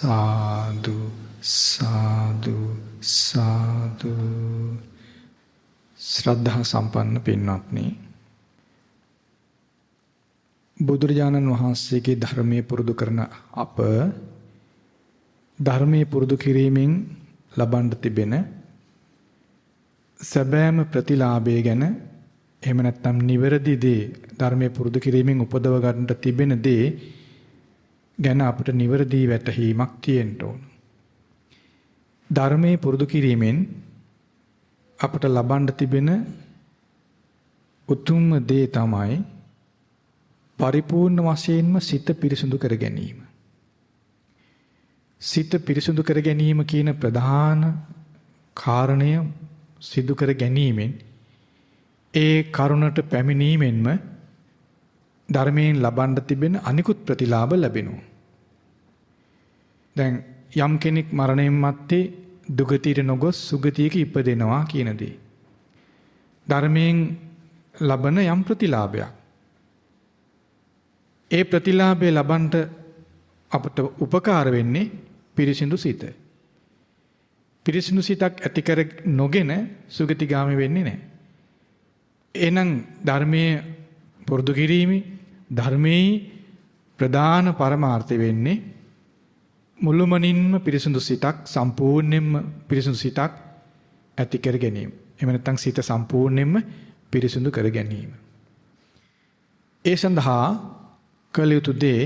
සාදු සාදු සාදු. ශ්‍රද්ධා සම්පන්න පින්වත්නි, බුදුරජාණන් වහන්සේගේ ධර්මයේ පුරුදු කරන අප ධර්මයේ පුරුදු කිරීමෙන් ලබන්න තිබෙන සැබෑම ප්‍රතිලාභය ගැන, එහෙම නැත්නම් නිවැරදි දේ ධර්මයේ පුරුදු කිරීමෙන් උපදව ගන්නට තිබෙන දේ ගැන අපට නිවැරදි වැටහීමක් තියෙන්න ඕන. ධර්මයේ පුරුදු කිරීමෙන් අපට ලබන්න තිබෙන උතුම්ම දේ තමයි පරිපූර්ණ වශයෙන්ම සිත පිරිසුදු කර ගැනීම. සිත පිරිසුදු කර ගැනීම කියන ප්‍රධාන කාරණය සිදු කර ගැනීමෙන්, ඒ කරුණට පැමිණීමෙන්ම ධර්මයෙන් ලබන්න තිබෙන අනිකුත් ප්‍රතිලාභ ලැබෙනවා. දැන් යම් කෙනෙක් මරණයන් මත්තේ දුගතියට නොගොස් සුගතියක ඉපදෙනවා කියන දේ ධර්මයෙන් ලබන යම් ප්‍රතිලාභයක්. ඒ ප්‍රතිලාභය ලබන්නට අපට උපකාර වෙන්නේ පිරිසිදු සිත. පිරිසිදු සිතක් ඇති කර නොගෙන සුගතිගාමී වෙන්නේ නැහැ. එහෙනම් ධර්මයේ පුරුදු කිරීමේ ධර්මයේ ප්‍රධාන පරමාර්ථය වෙන්නේ මුළුමනින්ම පිරිසිදු සිතක්, සම්පූර්ණයෙන්ම පිරිසිදු සිතක් ඇති කර ගැනීම. එහෙම නැත්නම් සිත සම්පූර්ණයෙන්ම පිරිසිදු කර ගැනීම. ඒ සඳහා කළ යුතු දේ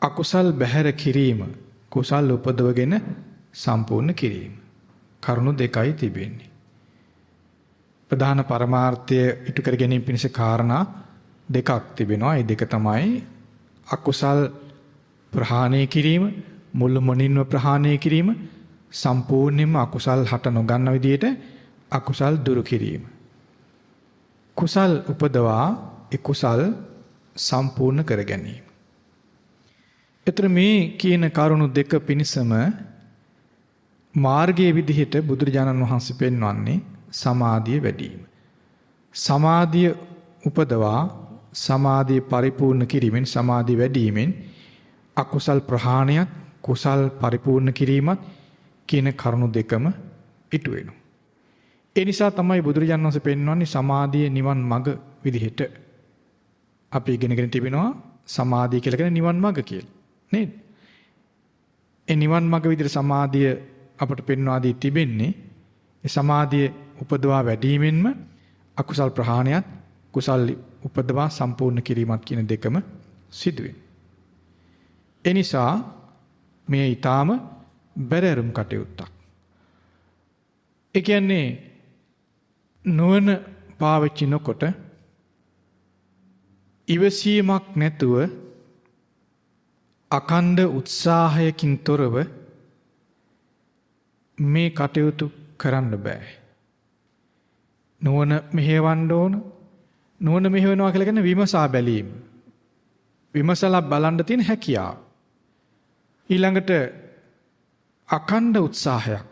අකුසල් බැහැර කිරීම, කුසල් උපදවගෙන සම්පූර්ණ කිරීම. කරුණු දෙකයි තිබෙන්නේ. ප්‍රධාන පරමාර්ථය ඉටු කර ගැනීම පිණිස කාරණා දෙකක් තිබෙනවා. ඒ දෙක තමයි අකුසල් ප්‍රහාණය කිරීම, මුළුමනින්ම ප්‍රහාණය කිරීම, සම්පූර්ණයෙන්ම අකුසල් හට නොගන්න විදියට අකුසල් දුරු කිරීම. කුසල් උපදවා ඒ කුසල් සම්පූර්ණ කර ගැනීම. එතන මේ කියන කරුණු දෙක පිණිසම මාර්ගයේ විදිහට බුදුරජාණන් වහන්සේ පෙන්වන්නේ සමාධිය වැඩි වීම. සමාධිය උපදවා සමාධිය පරිපූර්ණ කිරීමෙන්, සමාධිය වැඩි වීමෙන් අකුසල් ප්‍රහාණයත් කුසල් පරිපූර්ණ කිරීමත් කියන කරුණු දෙකම ඉටු වෙනවා. ඒ නිසා තමයි බුදුරජාණන් වහන්සේ පෙන්වන්නේ සමාධිය නිවන් මඟ විදිහට. අපි ඉගෙනගෙන තිබෙනවා සමාධිය කියලා කියන නිවන් මඟ කියලා. නේද? ඒ නිවන් මඟ විදිහට සමාධිය අපට පෙන්වා දී තිබෙන්නේ ඒ සමාධිය උපදවා වැඩිවීමෙන්ම අකුසල් ප්‍රහාණයත් කුසල් උපදවා සම්පූර්ණ කිරීමත් කියන දෙකම සිදු වෙනවා. ඒ නිසා මේ ඊටාම බැරෑරුම් කටයුත්තක්. ඒ කියන්නේ නුවණ පාවිච්චි නොකොට ඉවසීමක් නැතුව අකණ්ඩ උත්සාහයකින් තොරව මේ කටයුතු කරන්න බෑ. නුවණ මෙහෙවන්න ඕන. නුවණ මෙහෙවනවා කියලා කියන්නේ විමසා බැලීම. විමසලා බලන්න තියෙන හැකියාව. ඊළඟට අකණ්ඩ උත්සාහයක්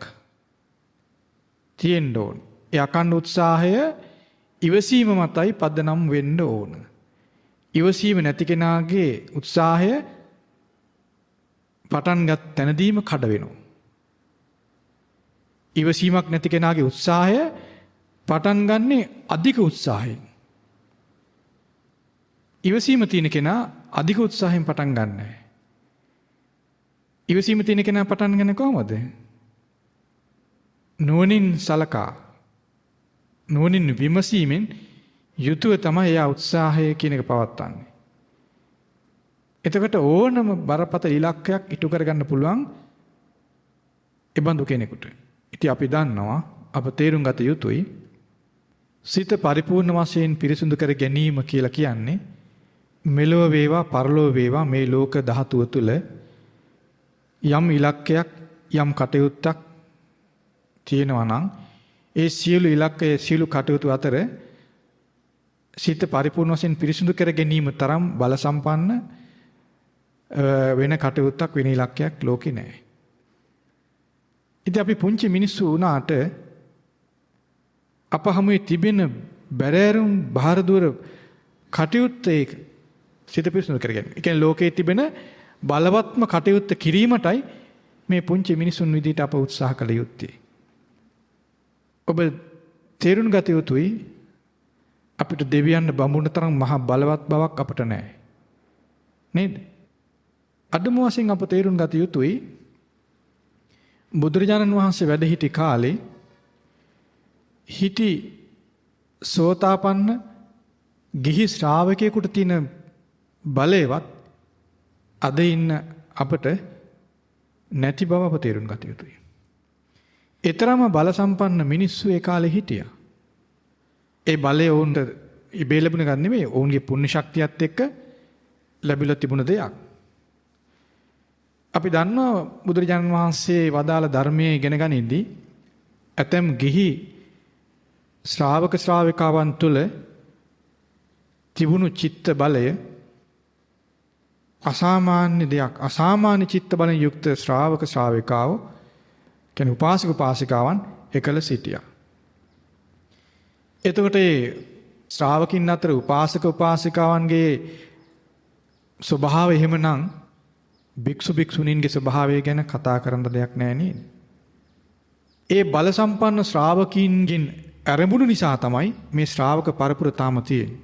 තියෙන්න ඕන. ඒ අකණ්ඩ උත්සාහය ඉවසීම මතයි පදනම් වෙන්න ඕන. ඉවසීම නැති කෙනාගේ උත්සාහය පටන් ගත් තැනදීම කඩ වෙනවා. ඉවසීමක් නැති කෙනාගේ උත්සාහය පටන් ගන්නේ අධික උත්සාහයෙන්. ඉවසීම තියෙන කෙනා අධික උත්සාහයෙන් පටන් ගන්නෑ. ඉවසීම තියෙන කෙනා පටන් ගන්නේ කොහොමද? නුවණින් සලකා, නුවණින් විමසීමෙන් යුතුව තමයි එයා උත්සාහය කියන එක පවත්වන්නේ. එතකොට ඕනම බරපතල ඉලක්කයක් ඉටු කරගන්න පුළුවන් ඒ බඳු කෙනෙකුට. ඉතින් අපි දන්නවා, අප තේරුම් ගත යුතුයි සිත පරිපූර්ණ වශයෙන් පිරිසුදු කර ගැනීම කියලා කියන්නේ මෙලොව වේවා පරලොව වේවා මේ ලෝක ධාතුව තුළ යම් ඉලක්කයක්, යම් කටයුත්තක් තියෙනවා නම් ඒ සියලු ඉලක්කයේ සියලු කටයුතු අතර සිත පරිපූර්ණ වශයෙන් පිරිසුදු කර ගැනීම තරම් බල සම්පන්න වෙන කටයුත්තක්, වෙන ඉලක්කයක් ලෝකේ නැහැ. ඉතින් අපි පුංචි මිනිස්සු වුණාට අප හමුවේ තිබෙන බැරෑරුම් බාහිර දුර කටයුත්ත ඒක සිත පිරිසුදු කර ගැනීම. ඒ කියන්නේ ලෝකයේ තිබෙන බලවත්ම කටයුත්ත කිරීමටයි මේ පුංචි මිනිසුන් විදිහට අප උත්සාහ කළ යුත්තේ. ඔබ තේරුම් ගත යුතුයි අපිට දෙවියන් බඹුන තරම් මහා බලවත් බවක් අපට නැහැ. නේද? අදම වශයෙන් අප තේරුම් ගත යුතුයි බුදුරජාණන් වහන්සේ වැඩ සිටි කාලේ හිටි සෝතාපන්න ගිහි ශ්‍රාවකයෙකුට තියෙන බලයවත් අද ඉන්න අපට නැති බව අප තේරුම් ගත යුතුයි. ඊතරම බල සම්පන්න මිනිස්සු ඒ කාලේ හිටියා. ඒ බලය වුන්ට ඉබේ ලැබුණ ගන්න නෙමෙයි, ඔවුන්ගේ පුණ්‍ය ශක්තියත් එක්ක ලැබිලා තිබුණ දෙයක්. අපි දන්නවා බුදුරජාණන් වහන්සේ වදාළ ධර්මයේ ඉගෙන ගනිද්දී ඇතැම් ගිහි ශ්‍රාවක ශ්‍රාවිකාවන් තුළ තිබුණු චිත්ත බලය අසාමාන්‍ය දෙයක්. අසාමාන්‍ය චිත්ත බලයෙන් යුක්ත ශ්‍රාවක ශ්‍රාවිකාව කියන්නේ උපාසක උපාසිකාවන් එකල සිටියා. එතකොට ශ්‍රාවකින් අතර උපාසක උපාසිකාවන්ගේ ස්වභාවය එහෙමනම් භික්ෂු භික්ෂුණීන්ගේ ස්වභාවය ගැන කතා කරන්න දෙයක් නැහැ නේද? ඒ බල සම්පන්න ශ්‍රාවකීන්ගෙන් ආරම්භුණු නිසා තමයි මේ ශ්‍රාවක පරපුර තාම තියෙන්නේ.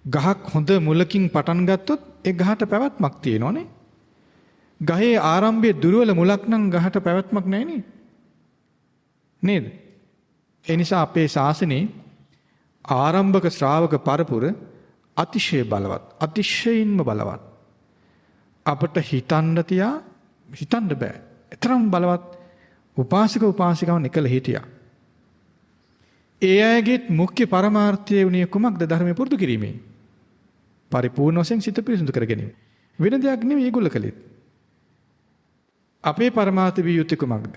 ගහක් හොඳ මුලකින් පටන් ගත්තොත් ඒ ගහට පැවැත්මක් තියෙනවනේ. ගහේ ආරම්භයේ දුර්වල මුලක් නම් ගහට පැවැත්මක් නැහැ නේද? ඒ නිසා අපේ ශාසනයේ ආරම්භක ශ්‍රාවක පරපුර අතිශය බලවත්, අතිශයින්ම බලවත්. අපට හිතන්න බෑ. තරම් බලවත් උපාසක උපාසිකාවන් එකල හිටියා. ඒ අයගේ මුඛ්‍ය පරමාර්ථය වුණේ කුමක්ද? ධර්මයේ පුරුදු කිරීමේ. පරිපූර්ණ වශයෙන් සිත පිරිසිදු කර ගැනීම. වෙන දෙයක් නෙවෙයි ඒගොල්ල කළේ. අපේ පරමාර්ථ විය යුත්තේ කුමක්ද?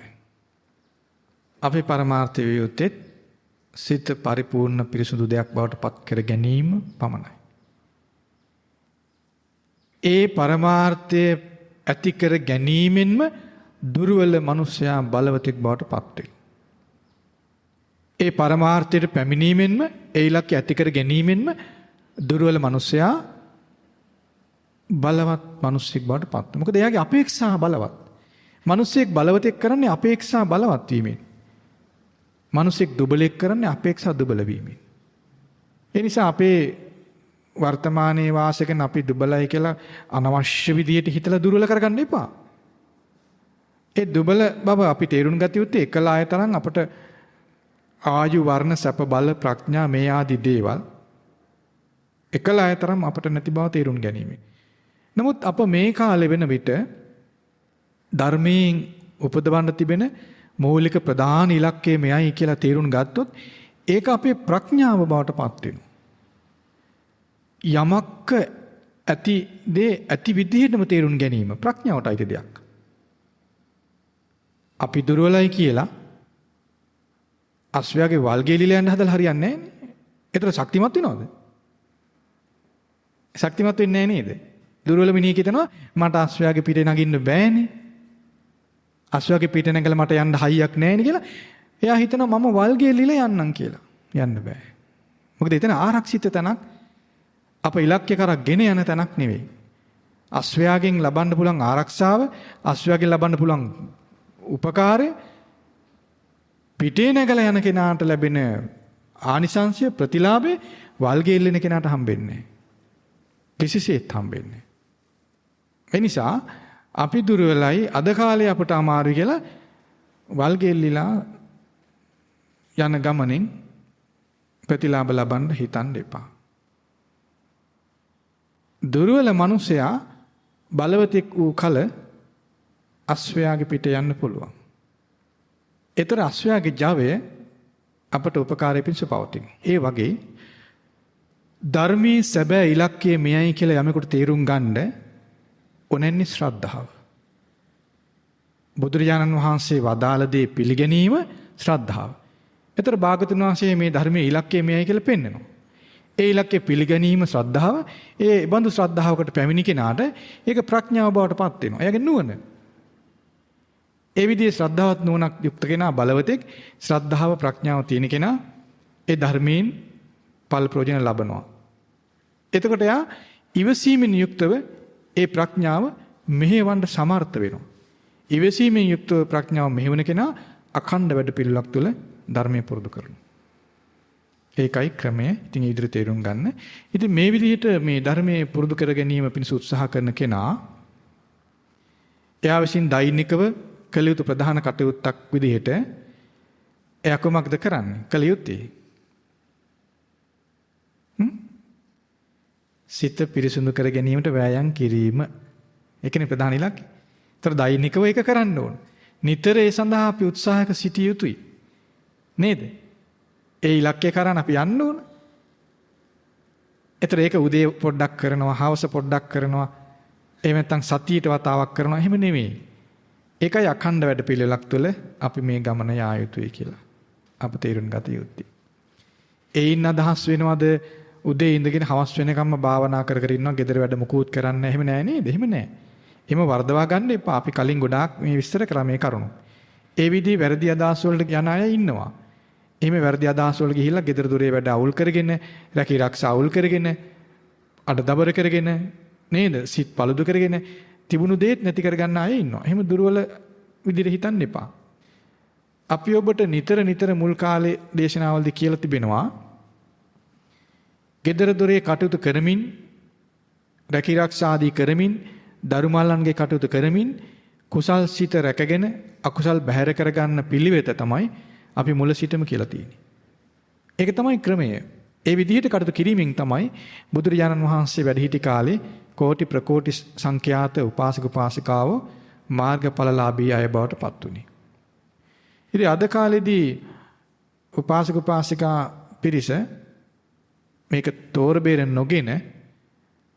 අපේ පරමාර්ථ විය යුත්තේ සිත පරිපූර්ණ පිරිසිදු දෙයක් බවට පත් කර ගැනීම පමණයි. ඒ පරමාර්ථය ඇති කර ගැනීමෙන්ම දුර්වල මනුෂ්‍යයා බලවතෙක් බවට පත් වෙයි. ඒ පරමාර්ථයට පැමිණීමෙන්ම ඒ ඉලක්කය ඇති කර ගැනීමෙන්ම දුර්වල මනුෂ්‍යයා බලවත් මිනිසෙක් බවට පත් වෙනවා. මොකද එයාගේ අපේක්ෂා බලවත්. මිනිසෙක් බලවතෙක් කරන්නේ අපේක්ෂා බලවත් වීමෙන්. මිනිසෙක් දුබලෙක් කරන්නේ අපේක්ෂා දුබල වීමෙන්. ඒ නිසා අපේ වර්තමානයේ වාසය කරන අපි දුබලයි කියලා අනවශ්‍ය විදියට හිතලා දුර්වල කරගන්න එපා. ඒ දුබල බව අපි තේරුම් ගත යුත්තේ එකලාය තරම් අපට ආයු වර්ණ සැප බල ප්‍රඥා මේ ආදී දේවල් එකලාය තරම් අපට නැති බව තේරුම් ගැනීම. නමුත් අප මේ කාලේ වෙන විට ධර්මයෙන් උපදවන්න තිබෙන මූලික ප්‍රධාන ඉලක්කය මෙයයි කියලා තේරුම් ගත්තොත් ඒක අපේ ප්‍රඥාව බවට පත් වෙනවා. යමක් ඇති දේ ඇති විදිහටම තේරුම් ගැනීම ප්‍රඥාවට අයිති දෙයක්. අපි දුර්වලයි කියලා අශ්වයාගේ වල්ගේ ලිල යන්න හදලා හරියන්නේ නැහැ. ඒතර ශක්තිමත් වෙනවද? ශක්තිමත් වෙන්නේ නැහැ නේද? දුර්වල මිනිහෙක් හිතනවා මට අශ්වයාගේ පිටේ නගින්න බෑනේ. අශ්වයාගේ පිටේ නැගලා මට යන්න හයියක් නැහැ නේ කියලා. එයා හිතනවා මම වල්ගේ ලිල යන්නම් කියලා. යන්න බෑ. මොකද එතන ආරක්ෂිත තැනක් අප ඉලක්කය කරා ගෙන යන තැනක් නෙවෙයි. අශ්වයාගෙන් ලබන්න පුළුවන් ආරක්ෂාව, අශ්වයාගෙන් ලබන්න පුළුවන් උපකාරය පිටේ නැගලා යන කෙනාට ලැබෙන ආනිසංශය ප්‍රතිලාභේ වල්ගේ ඉල්ලන කෙනාට හම්බෙන්නේ නැහැ. කිසිසේත් හම්බෙන්නේ නැහැ. ඒ නිසා අපි දුර්වලයි අද කාලේ අපට අමාරුයි කියලා වල්ගේ ඉල්ලලා යන ගමනින් ප්‍රතිලාභ ලබන්න හිතන්න එපා. දුර්වල මනුස්සයා බලවතෙක් වූ කල අශ්වයාගේ පිට යන්න පුළුවන්. ඒතර අශ්වයාගේ ජවය අපට උපකාරය පිණිස පවතින. ඒ වගේ ධර්මයේ සැබෑ ඉලක්කය මෙයයි කියලා යමෙකුට තේරුම් ගන්න ඕනෙන්නේ ශ්‍රද්ධාව. බුදුරජාණන් වහන්සේ වදාළ දේ පිළිගැනීම ශ්‍රද්ධාව. ඒතර භාගතුන් වහන්සේ මේ ධර්මයේ ඉලක්කය මෙයයි කියලා පෙන්නනවා. ඒ ඉලක්කය පිළිගැනීම ශ්‍රද්ධාව. ඒ බඳු ශ්‍රද්ධාවකට පැමිණි කෙනාට ඒක ප්‍රඥාව බවට පත් වෙනවා. එයාගේ නුවණ. ඒ විදිහේ ශ්‍රද්ධාවත් නුවණක් යුක්ත කෙනා බලවතෙක්, ශ්‍රද්ධාව ප්‍රඥාව තියෙන කෙනා ඒ ධර්මයෙන් ඵල ප්‍රයෝජන ලබනවා. එතකොට එයා ඉවසීමෙන් යුක්තව ඒ ප්‍රඥාව මෙහෙවන්න සමර්ථ වෙනවා. ඉවසීමෙන් යුක්ත ප්‍රඥාව මෙහෙවන කෙනා අඛණ්ඩ වැඩ පිළිලක් තුළ ධර්මයේ පුරුදු කරනවා. ඒකයි ක්‍රමය. ඉතින් ඒ විදිහට තේරුම් ගන්න. ඉතින් මේ විදිහට මේ ධර්මයේ පුරුදු කර ගැනීම පිණිස උත්සාහ කරන කෙනා එයා විසින් දෛනිකව කළ යුතු ප්‍රධාන කටයුත්තක් විදිහට එයා කොමක්ද කරන්නේ? කළ යුත්තේ සිත පිරිසුදු කර ගැනීමට වෑයම් කිරීම. ඒකනේ ප්‍රධාන ඉලක්කය. ඒතර දෛනිකව ඒක කරන්න ඕන. නිතර ඒ සඳහා අපි උත්සාහක සිටිය යුතුයි. නේද? ඒ ඉලක්කය කරන් අපි යන්න ඕන. ඒතර ඒක උදේ පොඩ්ඩක් කරනවා, හවස පොඩ්ඩක් කරනවා, එහෙම නැත්නම් සතියට වතාවක් කරනවා. එහෙම නෙමෙයි. ඒකයි අඛණ්ඩ වැඩ පිළිවෙලක් තුළ අපි මේ ගමන යා යුතුයි කියලා අප තේරුම් ගත යුත්තේ. ඒයින් අදහස් වෙනවද උදේ ඉඳගෙන හවස් වෙනකම්ම භාවනා කර කර ඉන්නවා, ගෙදර වැඩ මුකුත් කරන්නේ නැහැ. එහෙම නෑ නේද? එහෙම නෑ. එහෙම වර්ධවා ගන්න එපා. අපි කලින් ගොඩාක් මේ විස්තර කරා මේ කරුණු. ඒ විදිහේ වැරදි අදහස් වලට යන අය ඉන්නවා. එහෙම වැරදි අදහස් වල ගිහිල්ලා ගෙදර දොරේ වැඩ අවුල් කරගෙන, රැකී ආරක්ෂා අවුල් කරගෙන, අඩදබර කරගෙන නේද? සිත් පළුදු කරගෙන තිබුණු දේත් නැති කරගන්න අය ඉන්නවා. එහෙම දුර්වල විදිහට හිතන්න එපා. අපි ඔබට නිතර මුල් කාලේ දේශනාවල්දී කියලා තිබෙනවා. ගෙදර දොරේ කටයුතු කරමින්, රැකී ආරක්ෂා ආදී කරමින්, දරුමල්ලන්ගේ කටයුතු කරමින් කුසල් සිත රැකගෙන අකුසල් බැහැර කරගන්න පිළිවෙත තමයි අපි මුල සිටම කියලා තියෙන්නේ. ඒක තමයි ක්‍රමය. ඒ විදිහට කටයුතු කිරීමෙන් තමයි බුදුරජාණන් වහන්සේ වැඩ සිටි කාලේ කෝටි ප්‍රකෝටි සංඛ්‍යාත උපාසක උපාසිකාවෝ මාර්ගඵලලාභී අය බවට පත් වුණේ. ඉතින් අද කාලේදී උපාසක උපාසිකා පිරිස මේක තෝර බේර නොගෙන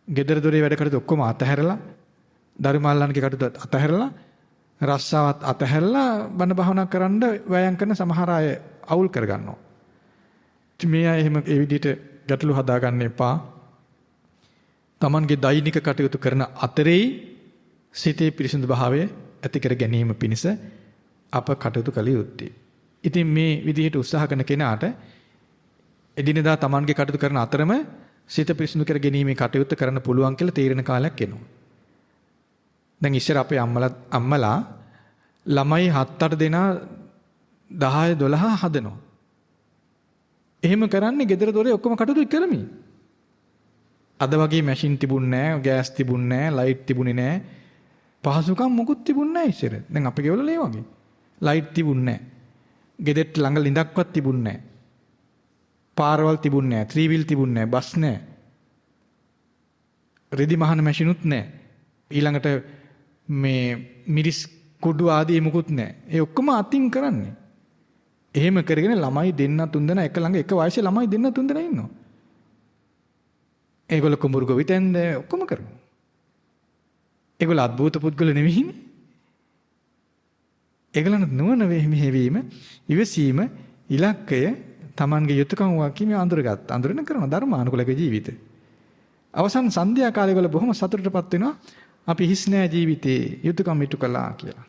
gedara dore වැඩ කටයුතු ඔක්කොම අතහැරලා, දරුමල්ලන්ගේ කටයුතු අතහැරලා, රස්සාවත් අතහැරලා බණ භාවනා කරන්න වෑයම් කරන සමහර අය අවුල් කරගන්නවා. මේ අය එහෙම ඒ විදිහට ගැටලු හදාගන්න එපා. Tamanගේ දෛනික කටයුතු කරන අතරේ සිතේ පිරිසිදු භාවය ඇති කර ගැනීම පිණිස අප කටයුතු කළ යුත්තේ. ඉතින් මේ විදිහට උත්සාහ කරන කෙනාට එදිනෙදා Tamanගේ කටයුතු කරන අතරම සිත පිරිසිදු කර ගැනීමේ කටයුතු කරන්න පුළුවන් කියලා තීරණ කාලයක් එනවා. දැන් ඉස්සර අපේ අම්මලා ළමයි 7-8 දෙනා 10-12 හදනවා. එහෙම කරන්නේ gedara dore ඔක්කොම කටයුතු කරමින්. අද වගේ මැෂින් තිබුණේ නැහැ, ගෑස් තිබුණේ නැහැ, ලයිට් තිබුණේ නැහැ. පහසුකම් මොකුත් තිබුණේ නැහැ ඉස්සර. දැන් අපේ ගෙවල ඒ වගේ. ලයිට් තිබුණේ නැහැ. ගෙදෙට්ට ළඟ ලිඳක්වත් තිබුණේ නැහැ. පාරවල් තිබුණේ නැහැ, ත්‍රිවිල් තිබුණේ නැහැ, බස් නැහැ. රෙදි මහන මැෂිනුත් නැහැ. ඊළඟට මේ මිරිස් කුඩු ආදී මුකුත් නැහැ. ඒ ඔක්කොම අතින් කරන්නේ. එහෙම කරගෙන ළමයි දෙන්න තුන් දෙනා එක ළඟ එක වයසේ ළමයි දෙන්න තුන් දෙනා ඉන්නවා. ඒගොල්ල කුඹුරු ගොවිතැන්ද ඔක්කොම කරනවා. ඒගොල්ල අద్භූත පුද්ගල නෙවෙයිනේ. ඒගොල්ලන්ට නුවණ මෙහෙවීම, ඉවසීම, ඉලක්කය, Tamanගේ යුතුයකම් වාක්‍යම අඳුරගත්ත. අඳුරන කරන ධර්මානුකූලක ජීවිත. අවසන් සන්ධ්‍යා කාලේ වල බොහොම සතුටටපත් වෙනවා. අපි හිස් නෑ ජීවිතේ යුතුයකම් ඉටු කළා කියලා.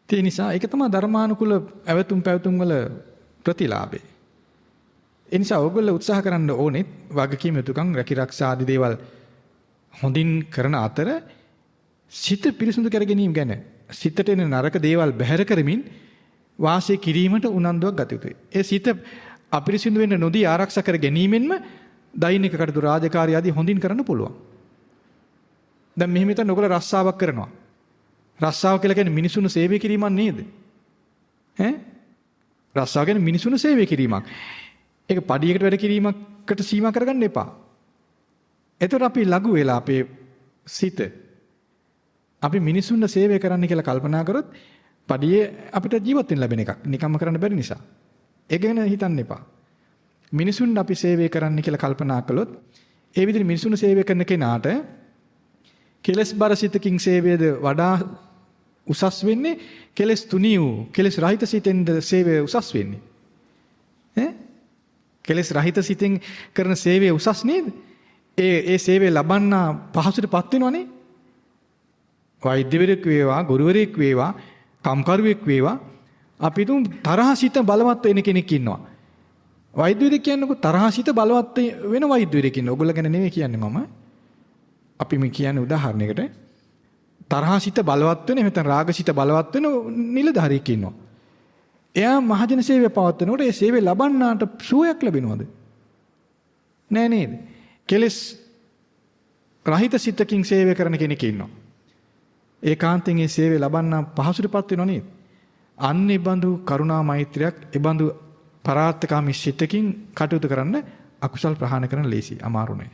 ඒ නිසා ඒක තමයි ධර්මානුකූල ඇවතුම් පැවතුම් වල ප්‍රතිලාභය. ඒ නිසා ඔයගොල්ලෝ උත්සාහ කරන්න ඕනේ වගකීම් යුතුයකම් රැකිරක්ෂා ආදී දේවල් හොඳින් කරන අතර සිත පිරිසුදු කර ගැනීම ගැන, සිතට එන නරක දේවල් බැහැර කරමින් වාසය කිරීමට උනන්දුවක් ගත යුතුයි. ඒ සිත අපිරිසිදු වෙන්න නොදී ආරක්ෂා කර ගැනීමෙන්ම දෛනික කටයුතු රාජකාරී ආදී හොඳින් කරන්න පුළුවන්. දැන් මෙහෙම හිතන්න ඔයගොල්ලෝ රස්සාවක් කරනවා. රස්සාව කියලා කියන්නේ මිනිසුන් සේවය කිරීමක් නේද? ඈ? රස්සාව කියන්නේ මිනිසුන් සේවය කිරීමක්. ඒක පඩියකට වැඩ කිරීමකට සීමා කරගන්න එපා. එතකොට අපි ලඝු වෙලා අපේ සිත අපි මිනිසුන් සේවය කරන්න කියලා කල්පනා කරොත් පඩියේ අපිට ජීවත් වෙන්න ලැබෙන එකක්. නිකම්ම කරන්න බැරි නිසා. ඒක ගැන හිතන්න එපා. මිනිසුන් අපි සේවය කරන්න කියලා කල්පනා කළොත් ඒ විදිහට මිනිසුන් සේවය කරන කෙනාට කෙලස් බර සිතකින් සේවයද වඩා උසස් වෙන්නේ, කෙලස් තුනී වූ කෙලස් රහිත සිතෙන්ද සේවය උසස් වෙන්නේ. ඈ? කෙලස් රහිත සිතෙන් කරන සේවය උසස් නේද? ඒ සේවය ලබන්න පහසුටපත් වෙනවනේ. වෛද්‍යවරයෙක් වේවා, ගුරුවරයෙක් වේවා, කම්කරුවෙක් වේවා, අපි තුන් තරහ සිත බලවත් වෙන කෙනෙක් ඉන්නවා. වෛද්‍යවරයෙක් කියන්නකො තරහ සිත බලවත් වෙන වෛද්‍යවරයෙක් ඉන්නවා. ඔයගොල්ලෝ ගැන නෙවෙයි කියන්නේ මම. අපි මේ කියන්නේ උදාහරණයකට තරහසිත බලවත් වෙන එහෙම නැත්නම් රාගසිත බලවත් වෙන නිලධාරියෙක් ඉන්නවා. එයා මහජන සේවය පවත්වනකොට ඒ සේවය ලබන්නාට සුවයක් ලැබෙනවද? නෑ නේද? කෙලස් රහිත සිතකින් සේවය කරන කෙනෙක් ඉන්නවා. ඒකාන්තයෙන් ඒ සේවය ලබන්නා පහසුටපත් වෙනව නේද? අන්නේ බඳු කරුණා මෛත්‍රියක් ඒ බඳු පරාර්ථකාමී සිතකින් කටයුතු කරන්න අකුසල් ප්‍රහාණය කරන්න ලේසි අමාරු නෑ.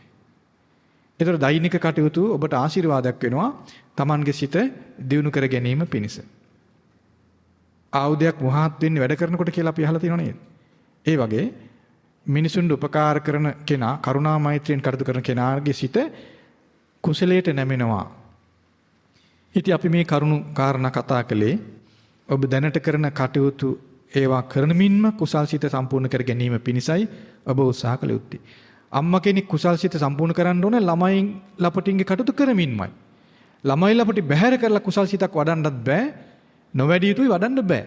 ඒතර දෛනික කටයුතු ඔබට ආශිර්වාදයක් වෙනවා Tamanගේ සිත දියුණු කර ගැනීම පිණිස. ආයුධයක් මොහාත් වෙන්නේ වැඩ කරනකොට කියලා අපි අහලා තියෙනව නේද? ඒ වගේ මිනිසුන්ට උපකාර කරන කෙනා කරුණා මෛත්‍රියෙන් කටයුතු කරන කෙනාගේ සිත කුසලයට නැමෙනවා. ඉතින් අපි මේ කරුණු කාරණා කතා කළේ ඔබ දැනට කරන කටයුතු ඒවා කරනමින්ම කුසල් සිත සම්පූර්ණ කර ගැනීම පිණිසයි ඔබ උත්සාහ කළ යුත්තේ. අම්මා කෙනෙක් කුසල් සිත සම්පූර්ණ කරන්න ඕනේ ළමයින් ලපටින්ගේ කටයුතු කරමින්මයි. ළමයි ලපටි බැහැර කරලා කුසල් සිතක් වඩන්නත් බෑ. නොවැඩිය යුතුයි වඩන්න බෑ.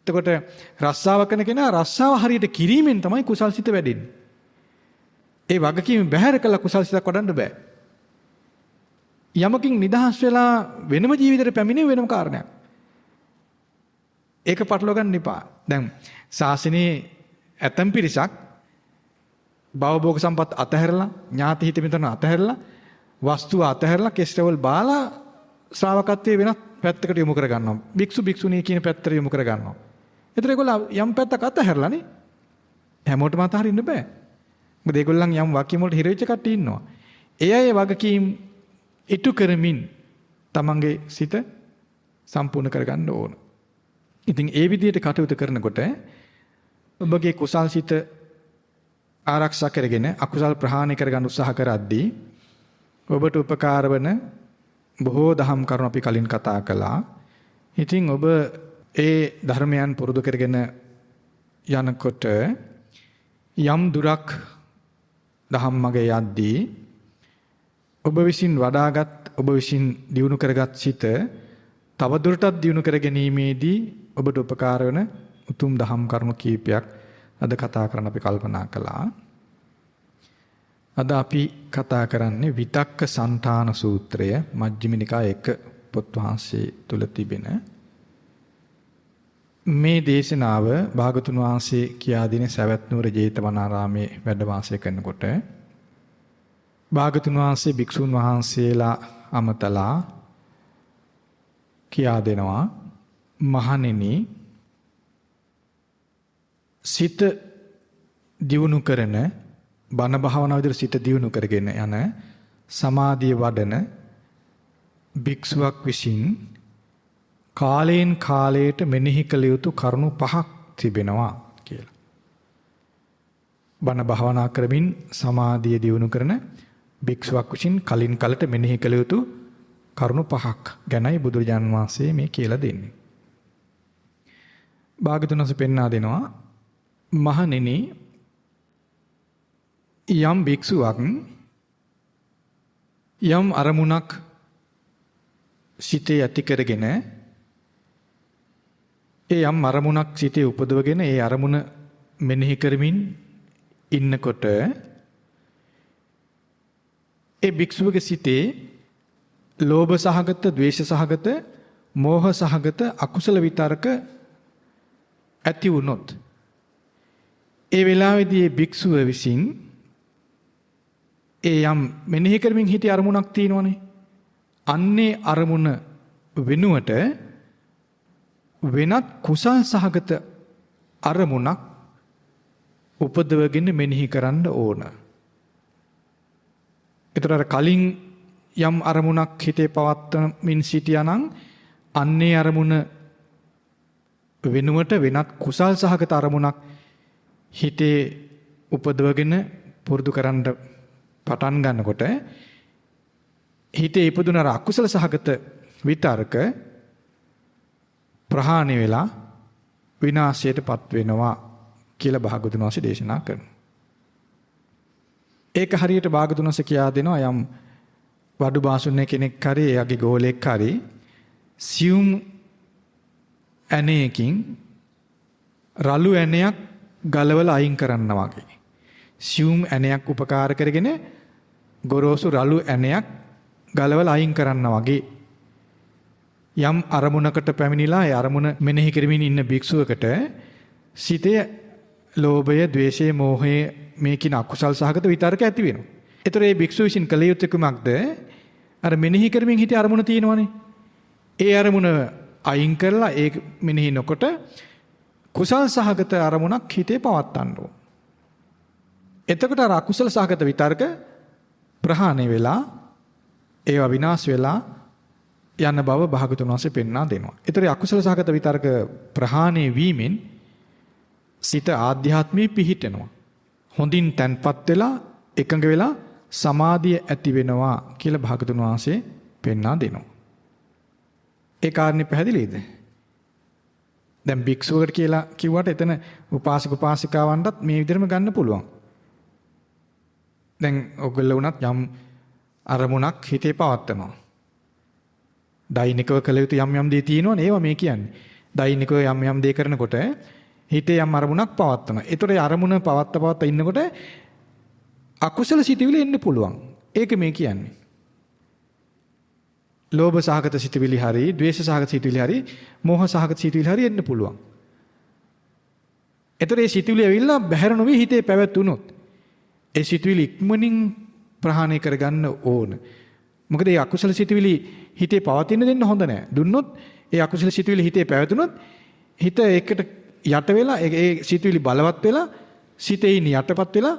එතකොට රස්සාව කරන කෙනා රස්සාව හරියට කිරීමෙන් තමයි කුසල් සිත වැඩෙන්නේ. ඒ වගකීම බැහැර කරලා කුසල් සිතක් වඩන්න බෑ. යමකින් නිදහස් වෙලා වෙනම ජීවිතයට පැමිණෙන වෙනම කාරණයක්. ඒක පටලවා ගන්න එපා. දැන් ශාසනයේ ඇතම් පිරිසක් භවභෝග සම්පත් අතහැරලා ඥාති හිත මිතන අතහැරලා වස්තුව අතහැරලා කෙස්රවල් බාලා ශ්‍රාවකත්වයේ වෙනත් පැත්තකට යොමු කර ගන්නවා. භික්ෂු භික්ෂුණී කියන පැත්තට යොමු කර ගන්නවා. ඒතර ඒගොල්ලෝ යම් පැත්තක අතහැරලානේ. හැමෝටම අතහරින්න බෑ. මොකද ඒගොල්ලන් යම් වාක්‍යම වලට හිර වෙච්ච කට්ටිය ඉන්නවා. ඒ අය වගකීම් ඉටු කරමින් තමන්ගේ සිත සම්පූර්ණ කරගන්න ඕන. ඉතින් ඒ විදිහට කටයුතු කරනකොට ඔබගේ කුසල් සිත ආරක්ෂා කරගෙන අකුසල් ප්‍රහාණය කරගන්න උත්සාහ කරද්දී ඔබට උපකාර වන බොහෝ දහම් කරුණු අපි කලින් කතා කළා. ඉතින් ඔබ ඒ ධර්මයන් පුරුදු කරගෙන යනකොට යම් දුරක් දහම් මගේ යද්දී ඔබ විසින් වඩාගත් ඔබ විසින් දියුණු කරගත් සිත තව දුරටත් දියුණු කර ගැනීමේදී ඔබට උපකාර වන උතුම් දහම් කරුණු කීපයක් අද කතා කරන්න අපි කල්පනා කළා. අද අපි කතා කරන්නේ විතක්ක සන්තාන සූත්‍රය මජ්ක්‍ධිම නිකායේ 1 පොත් වහන්සේ තුල තිබෙන මේ දේශනාව භාගතුන් වහන්සේ කියා දෙන සවැත් නුවර ජේතවනාරාමේ වැඩ වාසය කරනකොට භාගතුන් වහන්සේ භික්ෂුන් වහන්සේලා අමතලා කියා දෙනවා මහණෙනි සිත දියුණු කරන බණ භාවනා විදිහට සිත දියුණු කරගෙන යන සමාධිය වඩන භික්ෂුවක් විසින් කාලයෙන් කාලයට මෙනෙහි කළ යුතු කරුණු 5ක් තිබෙනවා කියලා. බණ භාවනා කරමින් සමාධිය දියුණු කරන භික්ෂුවක් විසින් කලින් කලට මෙනෙහි කළ යුතු කරුණු 5ක් ගැනයි බුදුරජාන් වහන්සේ මේ කියලා දෙන්නේ. භාගතුන් වහන්සේ පෙන්වා දෙනවා මහණෙනි යම් භික්ෂුවක් යම් අරමුණක් සිතේ ඇති කරගෙන ඒ යම් අරමුණක් සිතේ උපදවගෙන ඒ අරමුණ මෙනෙහි කරමින් ඉන්නකොට ඒ භික්ෂුවගේ සිතේ ලෝභ සහගත, ද්වේෂ සහගත, මෝහ සහගත අකුසල විතරක ඇති වුණොත් ඒ වෙලාවේදී ඒ භික්ෂුව විසින් ඒ යම් මෙනෙහි කරමින් හිටි අරමුණක් තියෙනවනේ. අන්නේ අරමුණ වෙනුවට වෙනත් කුසල් සහගත අරමුණක් උපදවගෙන මෙනෙහි කරන්න ඕන. ඒතර කලින් යම් අරමුණක් හිතේ පවත්වමින් සිටියානම් අන්නේ අරමුණ වෙනුවට වෙනත් කුසල් සහගත අරමුණක් හිතේ උපදවගෙන පුරුදු කරන්න පටන් ගන්නකොට හිතේ ඉපදුන අකුසල සහගත විතරක ප්‍රහාණය වෙලා විනාශයටපත් වෙනවා කියලා භාගතුන් වහන්සේ දේශනා කරනවා. ඒක හරියට භාගතුන් වහන්සේ කියා දෙනවා යම් වඩු බාසුන්නේ කෙනෙක් හරි එයාගේ ගෝලෙක් හරි සියුම් ඇණයකින් රළු ඇණයක් ගලවලා අයින් කරනවා වගේ. සියුම් ඇණයක් උපකාර කරගෙන ගොරෝසු රළු ඇණයක් ගලවලා අයින් කරනවා වගේ යම් අරමුණකට පැමිණිලා ඒ අරමුණ මෙනෙහි කරමින් ඉන්න භික්ෂුවකට සිතේ ලෝභය, ද්වේෂය, මෝහය මේ කින අකුසල් සහගත විතරක ඇති වෙනවා. ඒතර මේ භික්ෂුව විසින් කළ යුත්තේ කුමක්ද? අර මෙනෙහි කරමින් හිතේ අරමුණ තියෙනවනේ. ඒ අරමුණ අයින් කරලා ඒ මෙනෙහි නොකොට කුසල් සහගත අරමුණක් හිතේ පවත්වන්න ඕන. එතකොට අර අකුසල සහගත විතරක ප්‍රහාණය වෙලා ඒවා විනාශ වෙලා යන බව භාගතුන් වහන්සේ පෙන්වා දෙනවා. ඒතර අකුසල සහගත විතරක ප්‍රහාණය වීමෙන් සිත ආධ්‍යාත්මී පිහිටෙනවා. හොඳින් තැන්පත් වෙලා එකඟ වෙලා සමාධිය ඇති වෙනවා කියලා භාගතුන් වහන්සේ පෙන්වා දෙනවා. ඒ කාරණේ පැහැදිලිද? දැන් භික්ෂුවකට කියලා කිව්වට එතන උපාසක උපාසිකාවන්ටත් මේ විදිහටම ගන්න පුළුවන්. දැන් ඔයගොල්ලෝ උනත් යම් අරමුණක් හිතේ පවත්නවා. දෛනිකව කළ යුතු යම් දේ තියෙනවනේ ඒවා මේ කියන්නේ. දෛනිකව යම් දේ කරනකොට හිතේ යම් අරමුණක් පවත්නවා. ඒතර ඒ අරමුණ පවත්ත ඉන්නකොට අකුසල සිතුවිලි එන්න පුළුවන්. ඒක මේ කියන්නේ. ලෝභ සහගත සිතුවිලි හරි, ද්වේෂ සහගත සිතුවිලි හරි, මෝහ සහගත සිතුවිලි හරි එන්න පුළුවන්. ඒතර ඒ සිතුවිලි ඇවිල්ලා බැහැර නොවි හිතේ පැවැත්ුණොත් ඒ සිතුවිලි ඉක්මනින් ප්‍රහාණය කරගන්න ඕන. මොකද ඒ අකුසල සිතුවිලි හිතේ පවතින දෙන්න හොඳ නැහැ. දුන්නොත් ඒ අකුසල සිතුවිලි හිතේ පැවතුනොත් හිත ඒකට යට වෙලා ඒ සිතුවිලි බලවත් වෙලා සිතේින් යටපත් වෙලා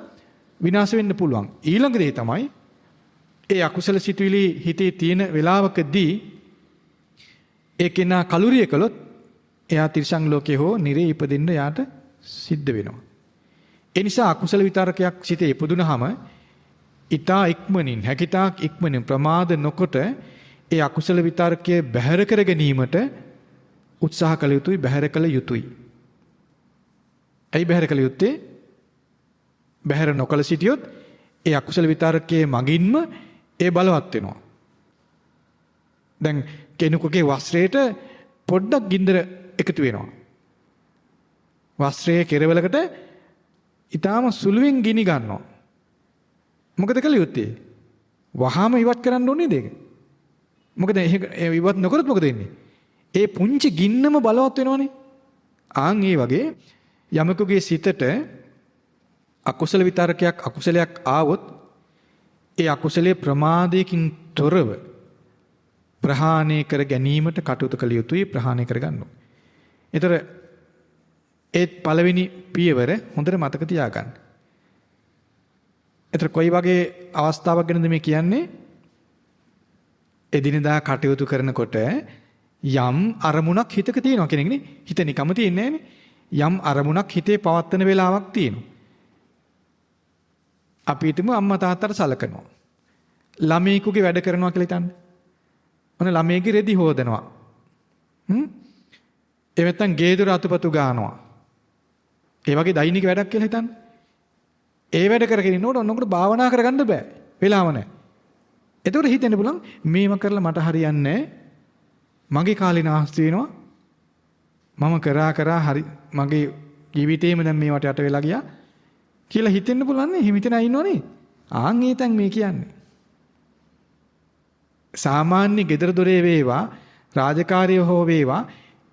විනාශ වෙන්න පුළුවන්. ඊළඟ දේ තමයි ඒ අකුසල සිතුවිලි හිතේ තියෙන වෙලාවකදී ඒකේන කලුරිය කළොත් එයා තිරිසන් ලෝකේ හෝ නිරේ ඉපදින්න යාට සිද්ධ වෙනවා. ඒ නිසා අකුසල විතරකයක් සිතේ ඉපදුනහම ඊතා ඉක්මනින් හැකිතාක් ඉක්මනින් ප්‍රමාද නොකොට ඒ අකුසල විතරකයේ බැහැර කර ගැනීමට උත්සාහ කළ යුතුයි, බැහැර කළ යුතුයි. ඇයි බැහැර කළ යුත්තේ? බැහැර නොකළ සිටියොත් ඒ අකුසල විතරකයේ මගින්ම ඒ බලවත් වෙනවා. දැන් කෙනෙකුගේ වස්ත්‍රයට පොඩ්ඩක් ගින්දර එකතු වෙනවා. වස්ත්‍රයේ කෙරවලකට ඊටාම සුළුවෙන් ගිනි ගන්නවා. මොකද කළ යුත්තේ? වහාම ඉවත් කරන්න ඕනේ දෙක. මොකද ඒ ඉවත් නොකරොත් මොකද වෙන්නේ? ඒ පුංචි ගින්නම බලවත් වෙනවනේ. ආන් ඒ වගේ යමකුගේ සිතට අකුසල විතරකයක් අකුසලයක් ආවොත් ඒ අකුසලයේ ප්‍රමාදයකින් තොරව ප්‍රහාණය කර ගැනීමට කටයුතු කළ යුතුයි, ප්‍රහාණය කර ගන්න ඕනේ. ඒතර ඒ පළවෙනි පියවර හොඳට මතක තියාගන්න. ඒතර කොයි වගේ අවස්ථාවක් ගැනද මේ කියන්නේ? එදිනදා කටයුතු කරනකොට යම් අරමුණක් හිතක තියෙනවා කෙනෙක්නේ. හිත නිකම්ම තියෙන්නේ නැහැනේ. යම් අරමුණක් හිතේ පවත්වන වෙලාවක් තියෙනවා. අපි හිතමු අම්මා තාත්තට සලකනවා. ළමයෙකුගේ වැඩ කරනවා කියලා හිතන්න. ඔන්න ළමයේගේ රෙදි හොදනවා. ඒ නැත්තම් ගේ දොර අතුපතු ගන්නවා. ඒ වගේ දෛනික වැඩක් කියලා හිතන්න. ඒ වැඩ කරගෙන ඉන්නකොට ඔන්නකට භාවනා කරගන්න බෑ. වෙලාව නැහැ. එතකොට හිතෙන්න පුළුවන් මේව කරලා මට හරියන්නේ නැහැ. මගේ කාලේ නාස්ති වෙනවා. මම කරා හරි මගේ ජීවිතේම දැන් මේවට යට වෙලා ගියා කියලා හිතෙන්න පුළුවන් නේ. හිමිතන ඉන්නවනේ. ආන් ඒතන් මේ කියන්නේ. සාමාන්‍ය gedara dore වේවා රාජකාරිය හෝ වේවා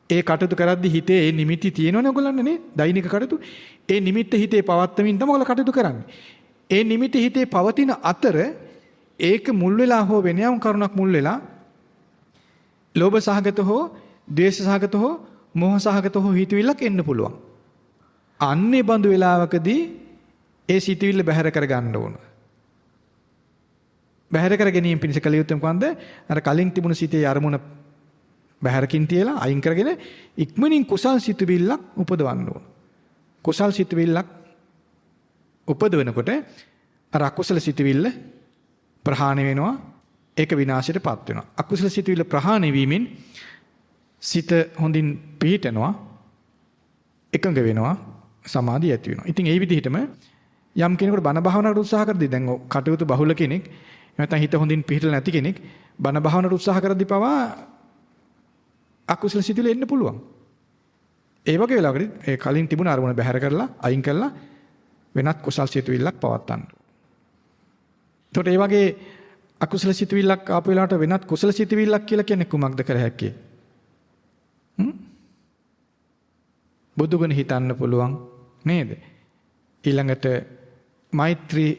ඒ කටයුතු කරද්දී හිතේ ඒ නිමිති තියෙනවනේ ඔයගොල්ලන්ට නේ. දෛනික කටයුතු. ඒ නිමිත්ත හිතේ පවත්වමින් තමයි ඔයගොල්ලෝ කටයුතු කරන්නේ. ඒ නිමිති හිතේ පවතින අතර ඒක මුල් වෙලා හෝ වෙන යම් කරුණක් මුල් වෙලා ලෝභ සහගත හෝ ද්වේෂ සහගත හෝ මෝහ සහගත හෝ හිතවිල්ලක් එන්න පුළුවන්. අන්නේ බඳු වෙලාවකදී ඒ සිතවිල්ල බැහැර කර ගන්න ඕන. බැහැර කර ගැනීම පිණිස කළ යුත්තේ මොකන්ද? අර කලින් තිබුණු සිතේ අරමුණ බැහැරකින් තියලා අයින් කරගෙන ඉක්මනින් කුසල් සිතවිල්ලක් උපදවන්න ඕන. කුසල් සිතවිල්ලක් උපදවනකොට අර අකුසල සිතවිල්ල ප්‍රහාණය වෙනවා. ඒක විනාශයටපත් වෙනවා. අකුසල සිතවිල්ල ප්‍රහාණය වීමෙන් සිත හොඳින් පිහිටනවා, එකඟ වෙනවා, සමාධිය ඇති වෙනවා. ඉතින් ඒ විදිහටම යම් කෙනෙකුට බණ භාවනාවට උත්සාහ කරද්දී දැන් කටයුතු බහුල කෙනෙක් නැත්නම් හිත හොඳින් පිහිටලා නැති කෙනෙක් බණ භාවනාවට උත්සාහ කරද්දී පවා අකුසල සිතුවිලි එන්න පුළුවන්. ඒ වගේ වෙලාවකදී ඒ කලින් තිබුණ අරමුණ බැහැර කරලා අයින් කරලා වෙනත් කුසල් සිතුවිල්ලක් පවත්තන්න. එතකොට ඒ වගේ අකුසල සිතුවිල්ලක් ආපු වෙලාවට වෙනත් කුසල සිතුවිල්ලක් කියලා කියන්නේ කුමක්ද කර හැක්කේ? බුදුගුණ හිතන්න පුළුවන් නේද? ඊළඟට මෛත්‍රී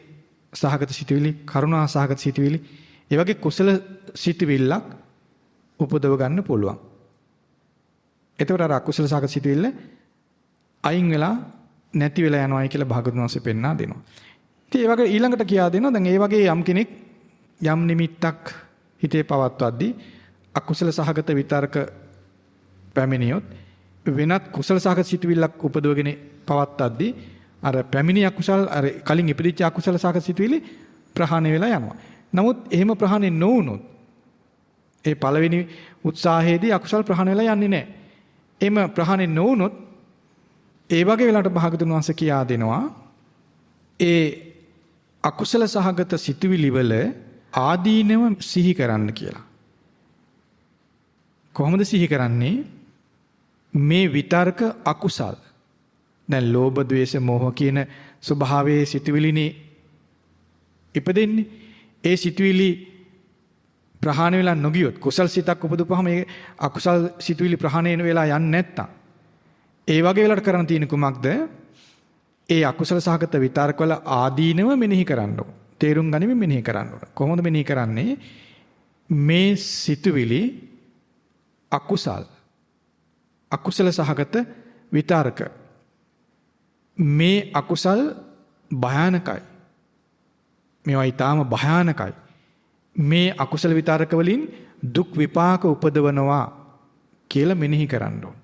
සහගත සිතුවිලි, කරුණා සහගත සිතුවිලි, ඒ වගේ කුසල සිතුවිල්ලක් උපදව ගන්න පුළුවන්. එතකොට අර අකුසල සහගත සිතුවිල්ල අයින් වෙලා නැති වෙලා යනවායි කියලා භාගතුන් වහන්සේ පෙන්වා දෙනවා. ඉතින් ඒ වගේ ඊළඟට කියා දෙනවා දැන් ඒ වගේ යම් කෙනෙක් යම් නිමිත්තක් හිතේ පවත්වද්දී අකුසල සහගත විතර්ක පැමිණියොත් වෙනත් කුසල සහගත සිතුවිල්ලක් උපදවගෙන පවත්වද්දී අර පැමිණි අකුසල අර කලින් ඉපදිච්ච අකුසල සහගත සිතුවිලි ප්‍රහාණය වෙලා යනවා. නමුත් එහෙම ප්‍රහාණය නොවුනොත් ඒ පළවෙනි උත්සාහයේදී අකුසල ප්‍රහාණය වෙලා යන්නේ නැහැ. එහෙම ප්‍රහාණය නොවුනොත් ඒ වගේ වෙලාවට භාගතුන් වහන්සේ කියා දෙනවා ඒ අකුසල සහගත සිතුවිලි වල ආදීනව සිහි කරන්න කියලා. කොහොමද සිහි කරන්නේ? මේ විතර්ක අකුසල්. දැන් ලෝභ, ද්වේෂ, මෝහ කියන ස්වභාවයේ සිතුවිලිනේ ඉපදෙන්නේ. ඒ සිතුවිලි ප්‍රහාණය වෙලා නොගියොත් කුසල් සිතක් උපදවපුවාම ඒ අකුසල් සිතුවිලි ප්‍රහාණය වෙලා යන්නේ නැත්තම් ඒ වගේ වෙලාවට කරන්න තියෙන කුමක්ද? ඒ අකුසල සහගත විතර්ක වල ආදීනව මෙනෙහි කරන්න ඕන. තේරුම් ගනිමින් මෙනෙහි කරන්න ඕන. කොහොමද මෙනෙහි කරන්නේ? මේ සිතුවිලි අකුසල් සහගත විතර්ක. මේ අකුසල් භයානකයි. මේවා ඊටාම භයානකයි. මේ අකුසල විතර්ක වලින් දුක් විපාක උපදවනවා කියලා මෙනෙහි කරන්න ඕන.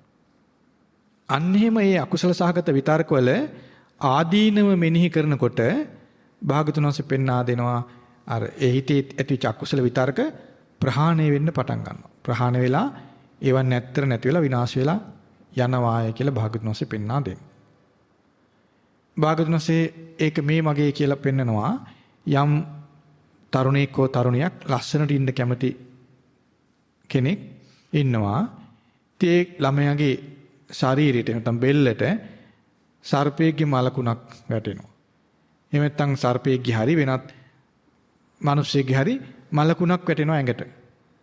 අන්න එහෙම මේ අකුසල සහගත විතර්ක වල ආදීනව මෙනෙහි කරනකොට භාගතුන් වහන්සේ පෙන්වා දෙනවා අර ඒ හිතේ ඇතිවෙච්ච අකුසල විතර්ක ප්‍රහාණය වෙන්න පටන් ගන්නවා. ප්‍රහාණය වෙලා ඒවන් නැත්තර නැති වෙලා විනාශ වෙලා යනවාය කියලා භාගතුන් වහන්සේ පෙන්වා දෙනවා. භාගතුන් වහන්සේ ඒක මේ මගේ කියලා පෙන්නනවා යම් තරුණයෙක් හෝ තරුණියක් ලස්සනට ඉන්න කැමති කෙනෙක් ඉන්නවා. ඒ ළමයාගේ ශරීරයට නැත්නම් බෙල්ලට සර්පයෙක්ගේ මලකුණක් වැටෙනවා. එහෙම නැත්නම් සර්පයෙක්ගේ හරි වෙනත් මිනිස්සෙක්ගේ හරි මලකුණක් වැටෙනවා ඇඟට.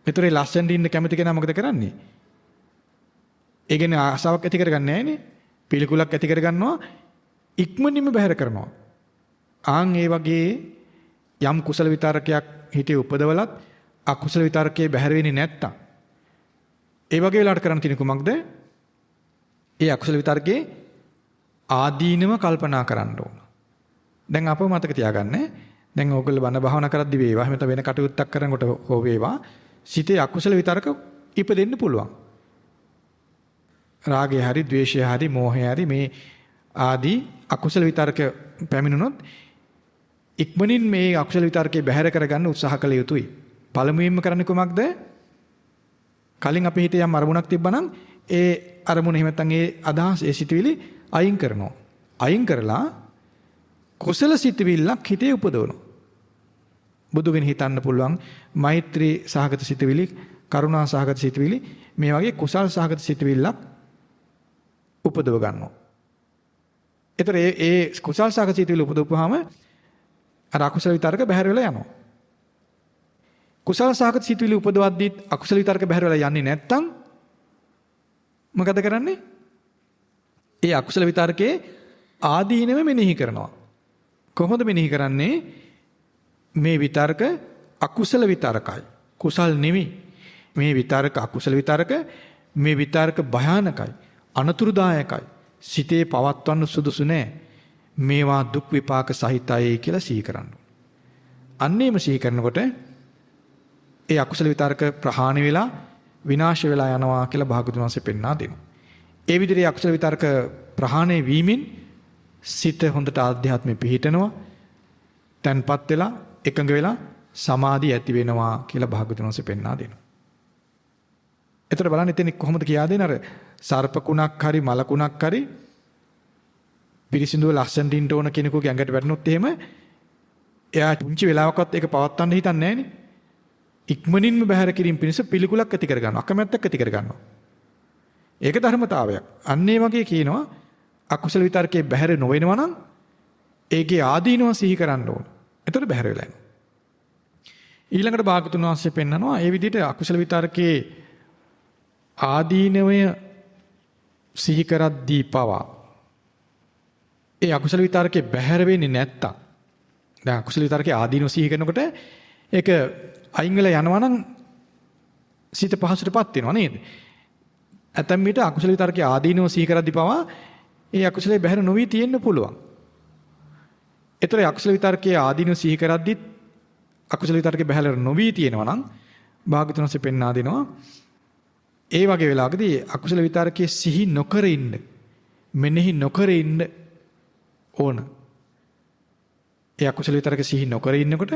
ඒතර ඒ ලස්සනට ඉන්න කැමති කෙනා මොකද කරන්නේ? ඒ කියන්නේ ආසාවක් ඇති කරගන්නේ නැහනේ. පිළිකුලක් ඇති කරගන්නවා ඉක්මනින්ම බැහැර කරනවා. ආන් ඒ වගේ යම් කුසල විතරකයක් හිතේ උපදවලත් අකුසල විතරකයේ බැහැර වෙන්නේ නැත්තම් ඒ වගේ වෙලාවට කරන්න තියෙන කුමක්ද? ඒ අකුසල විතරකේ ආදීනව කල්පනා කරන්න ඕන. දැන් අපව මතක තියාගන්න. දැන් ඕගොල්ලෝ බණ භාවනා කරද්දි වේවා එහෙම නැත්නම් වෙන කටයුත්තක් කරනකොට හෝ වේවා සිතේ අකුසල විතරක ඉපදෙන්න පුළුවන්. රාගය හරි, ද්වේෂය හරි, මෝහය හරි මේ ආදී අකුසල විතරක පැමිණුනොත් ඉක්මනින් මේ අකුසල විතරකේ බැහැර කරගන්න උත්සාහ කළ යුතුයි. පළමුවෙන්ම කරන්නේ කුමක්ද? කලින් අපේ හිතේ යම් අරමුණක් තිබ්බනම් ඒ අරමුණ එහෙම නැත්නම් ඒ අදහස් ඒ සිතුවිලි අයින් කරනවා. අයින් කරලා කුසල සිතුවිල්ලක් හිතේ උපදවනවා. බුදුගෙන හිතන්න පුළුවන් මෛත්‍රී සහගත සිතුවිලි, කරුණා සහගත සිතුවිලි මේ වගේ කුසල් සහගත සිතුවිල්ලක් උපදව ගන්නවා. ඒතර ඒ කුසල් සහගත සිතුවිලි උපදවපුවාම අර අකුසල විතරක බැහැර වෙලා යනවා. කුසල සහගත සිතුවිලි උපදවද්දී අකුසල විතරක බැහැර වෙලා යන්නේ නැත්තම් මොකද කරන්නේ? ඒ අකුසල විතරකේ ආදීනව මෙනෙහි කරනවා. කොහොමද මෙනෙහි කරන්නේ? මේ විතරක අකුසල විතරකයි. කුසල් නෙමෙයි. මේ විතරක අකුසල විතරක, මේ විතරක භයානකයි, අනතුරුදායකයි. සිතේ පවත්වන්න සුදුසු නෑ. මේවා දුක් විපාක සහිතයි කියලා සිහි කරන්න. අන්නේම සිහි කරනකොට ඒ අකුසල විතරක ප්‍රහාණය වෙලා විනාශ වෙලා යනවා කියලා භාගතුන් වහන්සේ පෙන්වා දෙනවා. ඒ විදිහේ අකුසල විතරක ප්‍රහාණය වීමෙන් සිත හොඳට ආධ්‍යාත්මෙ පිහිටනවා. තන්පත් වෙලා එකඟ වෙලා සමාධිය ඇති වෙනවා කියලා භාගතුන් වහන්සේ පෙන්වා දෙනවා. එතකොට බලන්න එතන කොහොමද කියා දෙන්නේ? අර සර්පකුණක් හරි මලකුණක් හරි පිරිසිදුව ලස්සනට ඉන්න ඕන කෙනෙකුගේ ඇඟට වැටුනොත් එහෙම එයා පුංචි වෙලාවකවත් ඒක පවත්වන්න හිතන්නේ නැහනේ. ඉක්මනින්ම බහැර කිරීම පිණිස පිළිකුලක් ඇති කර ගන්නවා. අකමැත්තක් ඇති කර ගන්නවා. ඒක ධර්මතාවයක්. අන්න ඒ වගේ කියනවා අකුසල විතරකේ බහැර නොවෙනවා නම් ඒකේ ආදීනව සිහි කරන්න ඕන. එතකොට බහැර වෙලා යනවා. ඊළඟට භාගතුන් වහන්සේ පෙන්නනවා ඒ විදිහට අකුසල විතර්කයේ ආදීනවය සිහි කරද්දී පවා ඒ අකුසල විතර්කේ බැහැර වෙන්නේ නැත්තම් දැන් අකුසල විතර්කේ ආදීනව සිහි කරනකොට ඒක අයින් වෙලා යනවා නම් සිත පහසුටපත් වෙනවා නේද? ඇතැම් විට අකුසල විතර්කේ ආදීනව සිහි කරද්දී පවා ඒ අකුසලේ බැහැර නොවි තියෙන්න පුළුවන්. ඒතර අකුසල විතර්කයේ ආදීනව සිහි කරද්දිත් අකුසල විතර්කේ බැහැර නොවි තියෙනවා නම් භාගතුන් වහන්සේ පෙන්වා දෙනවා ඒ වගේ වෙලාවකදී අකුසල විතර්කයේ සිහි නොකර ඉන්න මෙනෙහි නොකර ඉන්න ඕන. ඒ අකුසල විතර්ක සිහි නොකර ඉන්නකොට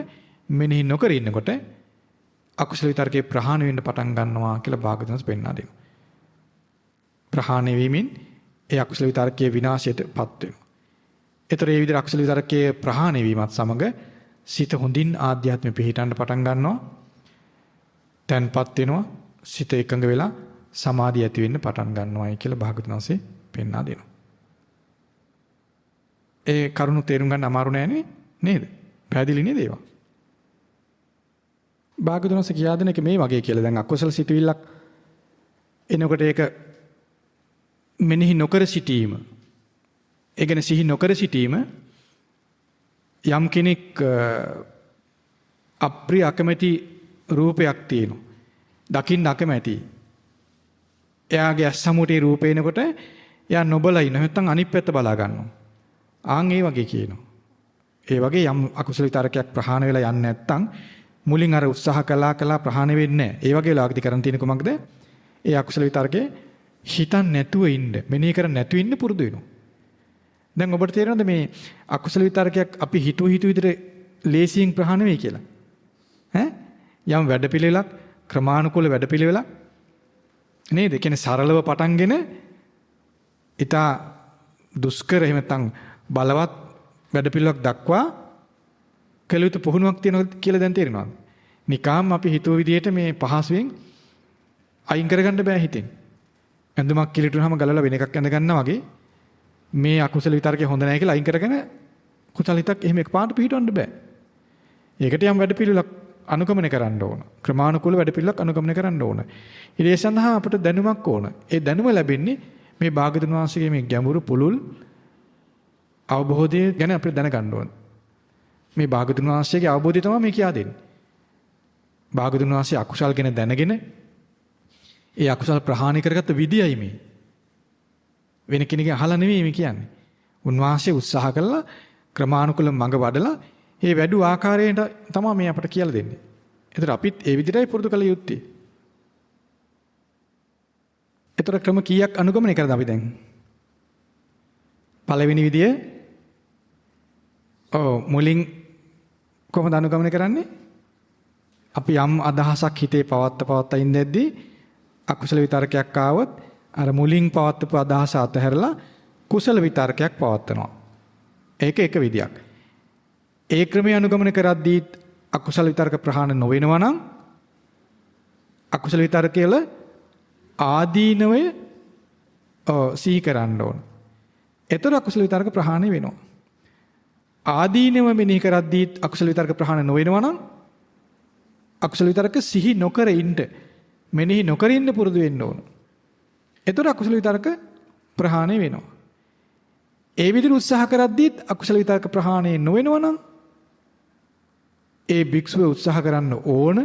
මෙනෙහි නොකර ඉන්නකොට අකුසල විතර්කේ ප්‍රහාණය වෙන්න පටන් ගන්නවා කියලා භාගතුන් වහන්සේ පෙන්වා දෙනවා. ප්‍රහාණය වීමෙන් ඒ අකුසල විතර්කයේ විනාශයටපත් වෙනවා. ඒතර ඒ විදිහට අකුසල විතර්කයේ ප්‍රහාණය වීමත් සමග සිත හොඳින් ආධ්‍යාත්මෙ පිහිටන්න පටන් ගන්නවා. තැන්පත් වෙනවා. සිත එකඟ වෙලා සමාධිය ඇති වෙන්න පටන් ගන්නවායි කියලා භාගතුන් වහන්සේ පෙන්වා දෙනවා. ඒ කරුණු තේරුම් ගන්න අමාරු නෑනේ නේද? පැහැදිලි නේද ඒවා? භාගතුන් වහන්සේ කියා දෙන එක මේ වගේ කියලා. දැන් අකුසල සිතුවිල්ලක් එනකොට ඒක මෙනෙහි නොකර සිටීම. ඒ කියන්නේ සිහි නොකර සිටීම යම් කෙනෙක් අප්‍රිය අකමැති රූපයක් තියෙනවා. දකින්න අකමැති. එයාගේ ඇස් සමුටේ රූපේනකොට එයා නොබලා ඉන්න. නැත්නම් අනිත් පැත්ත බලා ගන්නවා. ආන් ඒ වගේ කියනවා. ඒ වගේ යම් අකුසල විතරකයක් ප්‍රහාණය වෙලා යන්නේ නැත්නම් මුලින් අර උත්සාහ කළා ප්‍රහාණය වෙන්නේ නැහැ. ඒ වගේ වෙලාවකදී කරන් තියෙන කොමක්ද? ඒ අකුසල විතරකේ හිතන් නැතුව ඉන්න, මෙනෙහි කර නැතුව ඉන්න පුරුදු වෙනවා. දැන් ඔබට තේරෙනවද මේ අකුසල විතරකයක් අපි හිතුව විදිහට ලේසියෙන් ප්‍රහාණය වෙයි කියලා? ඈ? යම් වැඩපිළිවෙලක් ක්‍රමානුකූල වැඩපිළිවෙලක් නේද? ඒ කියන්නේ සරලව පටන්ගෙන ඊට දුෂ්කර එහෙම නැත්නම් බලවත් වැඩපිළිවෙලක් දක්වා කළ යුතු පුහුණුවක් තියෙනවා කියලා දැන් තේරෙනවද? නිකාම් අපි හිතුව විදිහට මේ පහසුවෙන් අයින් කරගන්න බෑ හිතෙන්. ඇඳුමක් කිලිටුනහම ගලවලා වෙන එකක් ඇඳ ගන්නවා වගේ මේ අකුසල විතරකේ හොඳ නැහැ කියලා අයින් කරගෙන කුසල හිතක් එහෙම එකපාරට පිටවන්න බෑ. ඒකට යම් වැඩපිළිවෙලක් අනුගමනය කරන්න ඕන. ක්‍රමානුකූල වැඩපිළිවෙලක් අනුගමනය කරන්න ඕන. ඒ සඳහා අපට දැනුමක් ඕන. ඒ දැනුම ලැබෙන්නේ මේ භාගතුන් වහන්සේගේ මේ ගැඹුරු පුළුල් අවබෝධය ගැන අපිට දැනගන්න ඕන. මේ භාගතුන් වහන්සේගේ අවබෝධය තමයි මේ කියා දෙන්නේ. භාගතුන් වහන්සේ අකුසල් ගැන දැනගෙන ඒ අකුසල් ප්‍රහාණය කරගත්ත විදියයි මේ. වෙන කෙනෙක්ගෙන් අහලා නෙමෙයි මේ කියන්නේ. උන්වහන්සේ උත්සාහ කළා ක්‍රමානුකූල මඟ වඩලා මේ වැඩි ආකාරයට තමයි මේ අපට කියලා දෙන්නේ. ඒතර අපිත් ඒ විදිහටයි පුරුදු කළ යුත්තේ. ඒතර ක්‍රම කීයක් අනුගමනය කරද අපි දැන්? පළවෙනි විදිය මුලින් කොහොමද අනුගමනය කරන්නේ? අපි යම් අදහසක් හිතේ පවත්ත ඉඳද්දී අකුසල විතරකයක් ආවොත් අර මුලින් පවත්වපු අදහස අතහැරලා කුසල විතරකයක් පවත්වනවා. ඒක එක විදියක්. ඒ ක්‍රමයේ අනුගමනය කරද්දී අකුසල විතරක ප්‍රහාණය නොවෙනවා නම් අකුසල විතරකයල ආදීනවය සිහි කරන්න ඕන. ඒතර අකුසල විතරක ප්‍රහාණය වෙනවා. ආදීනව මෙනෙහි කරද්දී අකුසල විතරක ප්‍රහාණය නොවෙනවා නම් අකුසල විතරක සිහි නොකර ඉන්න මෙනෙහි නොකර ඉන්න පුරුදු වෙන්න ඕන. ඒතර අකුසල විතරක ප්‍රහාණය වෙනවා. ඒ විදිහට උත්සාහ කරද්දී අකුසල විතරක ප්‍රහාණය නොවෙනවා නම් ඒ භික්ෂුව උත්සාහ කරන්න ඕන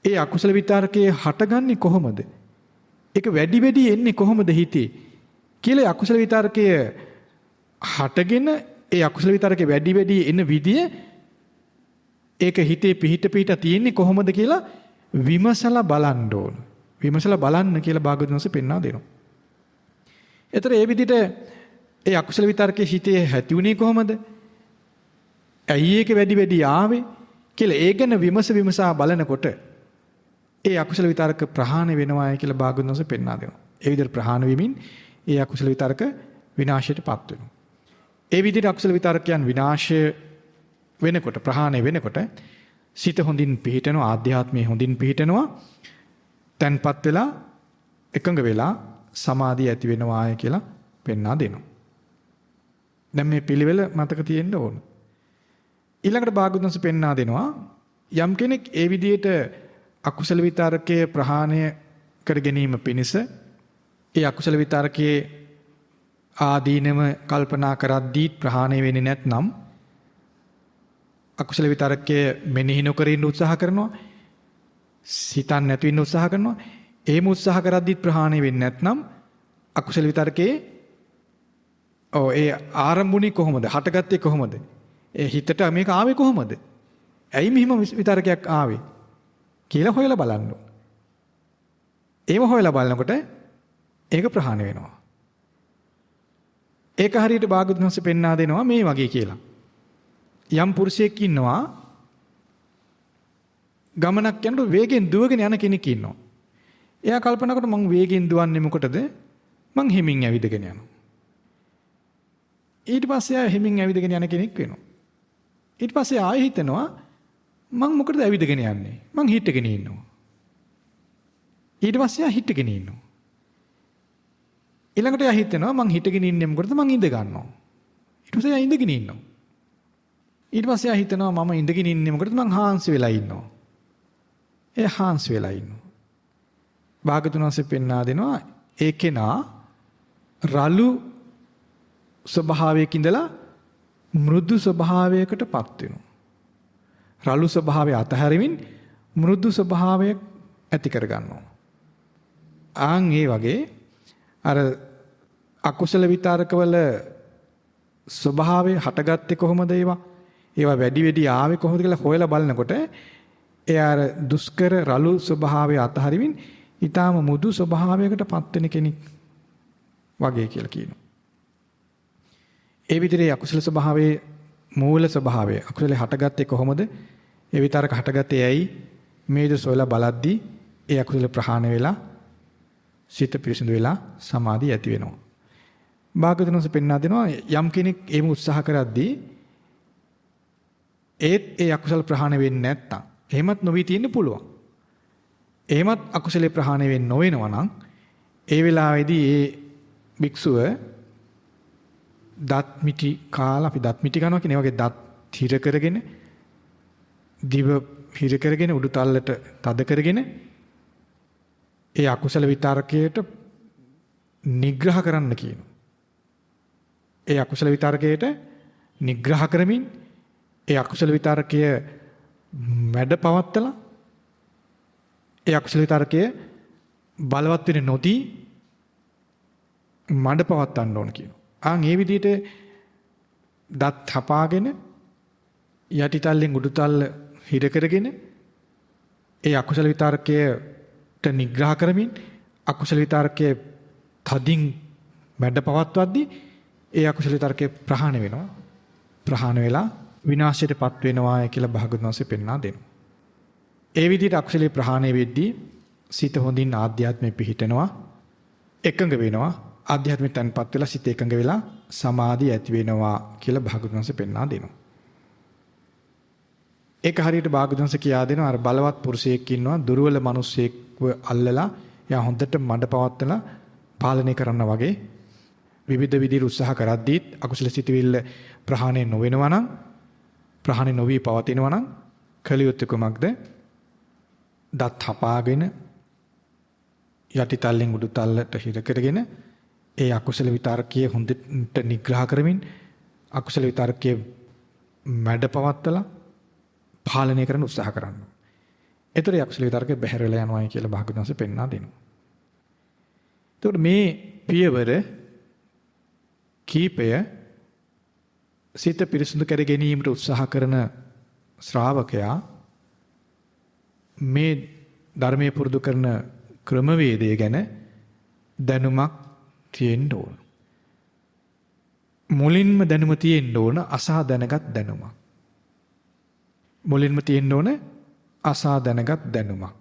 ඒ අකුසල විතරකේ හටගන්නේ කොහොමද? ඒක වැඩි එන්නේ කොහොමද හිතේ? කියලා අකුසල විතරකය හටගෙන ඒ අකුසල විතරකේ වැඩි එන විදිය ඒක හිතේ පිහිට තියෙන්නේ කොහොමද කියලා විමසලා බලන්න ඕන. විමසලා බලන්න කියලා භාගතුන් වහන්සේ පෙන්වා දෙනවා. ඒතර ඒ විදිහට ඒ අකුසල විතරකේ හිතේ ඇති උනේ කොහොමද? ඇයි ඒක වැඩි ආවේ කියලා ඒ ගැන විමසා බලනකොට ඒ අකුසල විතරක ප්‍රහාණය වෙනවායි කියලා භාගතුන් වහන්සේ පෙන්වා දෙනවා. ඒ විදිහට ප්‍රහාණය වෙමින් ඒ අකුසල විතරක විනාශයටපත් වෙනවා. ඒ විදිහට අකුසල විතරකයන් විනාශය වෙනකොට ප්‍රහාණය වෙනකොට සිත හොඳින් පිහිටනවා, ආධ්‍යාත්මයේ හොඳින් පිහිටනවා, තන්පත් වෙලා එකඟ වෙලා සමාධිය ඇති වෙනවායි කියලා පෙන්වා දෙනවා. දැන් මේ පිළිවෙල මතක තියෙන්න ඕන. ඊළඟට භාගතුන් වහන්සේ පෙන්වා දෙනවා යම් කෙනෙක් ඒ විදිහට අකුසල විතරකයේ ප්‍රහාණය කර ගැනීම පිණිස ඒ අකුසල විතරකයේ ආදීනම කල්පනා කරද්දී ප්‍රහාණය වෙන්නේ නැත්නම් අකුසල විතරකයේ මෙනෙහි නොකර ඉන්න උත්සාහ කරනවා, සිතන් නැති වෙන්න උත්සාහ කරනවා. එහෙම උත්සාහ කරද්දී ප්‍රහාණය වෙන්නේ නැත්නම් අකුසල විතරකයේ ඒ ආරම්භුනේ කොහොමද? හටගත්තේ කොහොමද? ඒ හිතට මේක ආවේ කොහොමද? ඇයි මෙහිම විතරකයක් ආවේ කියලා හොයලා බලන්න ඕන. ඒව හොයලා බලනකොට ඒක ප්‍රහාණය වෙනවා. ඒක හරියට භාගතුන් වහන්සේ පෙන්වා දෙනවා මේ වගේ කියලා. යම් පුරුෂයෙක් ඉන්නවා ගමනක් යනකොට වේගෙන් දුවගෙන යන කෙනෙක් ඉන්නවා. එයා කල්පනා කරනවා මං වේගෙන් දුවන්නේ මොකටද? මං හිමින් ඇවිදගෙන යනවා. ඊට පස්සේ ආයෙ හිමින් ඇවිදගෙන යන කෙනෙක් වෙනවා. ඊට පස්සේ ආයෙ හිතනවා මං මොකටද ඇවිදගෙන යන්නේ? මං හිටගෙන ඉන්නවා. ඊට පස්සේ ආයෙ හිටගෙන ඉන්නවා. ඊළඟට එයා හිතනවා මං හිටගෙන ඉන්නේ මොකටද? මං ඉඳ ගන්නවා. ඊට පස්සේ එයා ඉඳගෙන ඉන්නවා. ඊට පස්සේ එයා හිතනවා මම ඉඳගෙන ඉන්නේ මොකටද? මං හාන්සි වෙලා ඉන්නවා. එයා හාන්සි වෙලා ඉන්නවා. භාගතුන් වහන්සේ පෙන්වා දෙනවා ඒ කෙනා රළු ස්වභාවයක ඉඳලා මෘදු ස්වභාවයකටපත් වෙනවා. රළු ස්වභාවය අතහැරෙමින් මෘදු ස්වභාවයක් ඇති කර ගන්නවා. ආන් ඒ වගේ අර අකුසල විතරකවල ස්වභාවය හටගත්තේ කොහොමද ඒවා වැඩි වැඩි ආවේ කොහොමද කියලා හොයලා බලනකොට එයා අර දුෂ්කර රළු ස්වභාවය අතහරිමින් ඊටාම මුදු ස්වභාවයකටපත් වෙන කෙනෙක් වගේ කියලා කියනවා. ඒ විදිහේ අකුසල ස්වභාවයේ මූල ස්වභාවය අකුසලේ හටගත්තේ කොහොමද? ඒ විතරක හටගත්තේ ඇයි? මේද සොයලා බලද්දී ඒ අකුසල ප්‍රහාණය වෙලා සිත පිරිසිදු වෙලා සමාධිය ඇති වෙනවා. භාගතුන් වහන්සේ පෙන්වා දෙනවා යම් කෙනෙක් එහෙම උත්සාහ කරද්දී ඒත් ඒ අකුසල ප්‍රහාණය වෙන්නේ නැත්තම් එහෙමත් නොවි තියෙන්න පුළුවන්. එහෙමත් අකුසලේ ප්‍රහාණය වෙන්නේ නොවෙනවා නම් ඒ වෙලාවේදී ඒ භික්ෂුව දත් මිටි කාලා අපි දත් මිටි කනවා කියන වගේ දත් හිර කරගෙන දිව හිර කරගෙන උඩු තල්ලට තද කරගෙන ඒ අකුසල විතරකයට නිග්‍රහ කරන්න කියනවා. ඒ අකුසල විතරකයට නිග්‍රහ කරමින් ඒ අකුසල විතරකය මැඩ පවත්තලා ඒ අකුසල විතරකය බලවත් වෙන්නේ නොදී මඩ පවත්තන්න ඕන කියනවා. ආන් ඒ විදිහට දත් හපාගෙන යටිතල්ලෙන් උඩුතල්ල හිර කරගෙන ඒ අකුසල විතරකයට නිග්‍රහ කරමින් අකුසල විතරකයේ තදින් මැඩ පවත්වද්දී ඒ අකුසල විතරකේ ප්‍රහාණය වෙනවා. ප්‍රහාණය වෙලා විනාශයටපත් වෙනවා කියලා භාගතුන් වහන්සේ පෙන්වා දෙනවා. ඒ විදිහට අකුසලේ ප්‍රහාණය වෙද්දී සිත හොඳින් ආධ්‍යාත්මෙ පිහිටනවා, එකඟ වෙනවා. ආධ්‍යාත්මික තන්පත් වෙලා සිත එකඟ වෙලා සමාධිය ඇති වෙනවා කියලා භාගතුන් වහන්සේ පෙන්වා දෙනවා. ඒක හරියට භාගතුන් වහන්සේ කියා දෙනවා අර බලවත් පුරුෂයෙක් ඉන්නවා දුර්වල මිනිසෙක්ව අල්ලලා එයා හොඳට මඩ පවත්තලා පාලනය කරන්න වගේ විවිධ විදිහට උත්සාහ කරද්දීත් අකුසල සිතුවිල්ල ප්‍රහාණය නොවෙනවා නම් ප්‍රහාණය නොවි පවතිනවා නම් කළ යුත්තේ කුමක්ද? දත් හපාගෙන යටිතල්ලෙන් උඩුතල්ලට හිර කරගෙන ඒ අකුසල විතරකයේ හොඳට නිග්‍රහ කරමින් අකුසල විතරකයේ මැඩ පවත්තලා පාලනය කරන්න උත්සාහ කරන්න. ඒතර අකුසල විතරකේ බැහැර වෙලා යනවායි කියලා භාගතුන් වහන්සේ පෙන්වා දෙනවා. එතකොට මේ පියවර කීපය සිත පිරිසිදු කර ගැනීමට උත්සාහ කරන ශ්‍රාවකයා මේ ධර්මයේ පුරුදු කරන ක්‍රමවේදය ගැන දැනුමක් තියෙන්න ඕන. මුලින්ම දැනුම තියෙන්න ඕන අසා දැනගත් දැනුමක්. මුලින්ම තියෙන්න ඕන අසා දැනගත් දැනුමක්.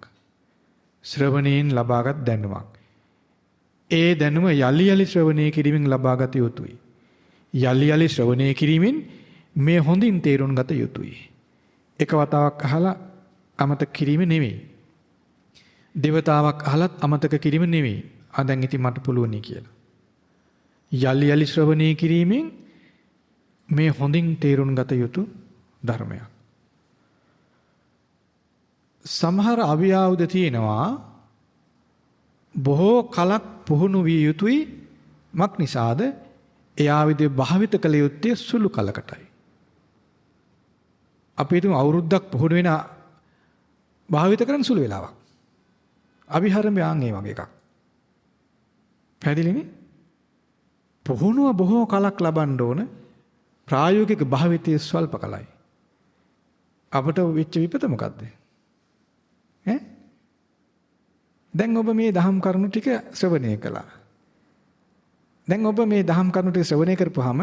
ශ්‍රවණයෙන් ලබාගත් දැනුමක්. ඒ දැනුම යලි යලි ශ්‍රවණය කිරීමෙන් ලබාගත යුතුයි. යලි යලි ශ්‍රවණය කිරීමෙන් මේ හොඳින් තේරුම් ගත යුතුයි. එක වතාවක් අහලා අමතක කිරීම නෙවෙයි. දෙවතාවක් අහලත් අමතක කිරීම නෙවෙයි. දැන් ඉතින් මට පුළුවනි කියලා. යලි යලි ශ්‍රවණය කිරීමෙන් මේ හොඳින් තේරුම් ගත යුතු ධර්මයක්. සමහර අවියාවුද තියෙනවා බොහෝ කලක් පුහුණු විය යුතුයි. මක් නිසාද? ඒ ආයුධය භාවිත කළ යුත්තේ සුළු කලකටයි. අපි හිතමු අවුරුද්දක් පුහුණු වෙන භාවිත කරන සුළු වෙලාවක්. අවිහරමයන් ඒ වගේ එකක්. පැහැදිලිනේ? පුහුණුව බොහෝ කලක් ලබන්න ඕන. ප්‍රායෝගික භාවිතයේ ස්වල්ප කලයි. අපට වෙච්ච විපත මොකද්ද? දැන් ඔබ මේ දහම් කරුණු ටික ශ්‍රවණය කළා. දැන් ඔබ මේ දහම් කරුණු ටික ශ්‍රවණය කරපුවාම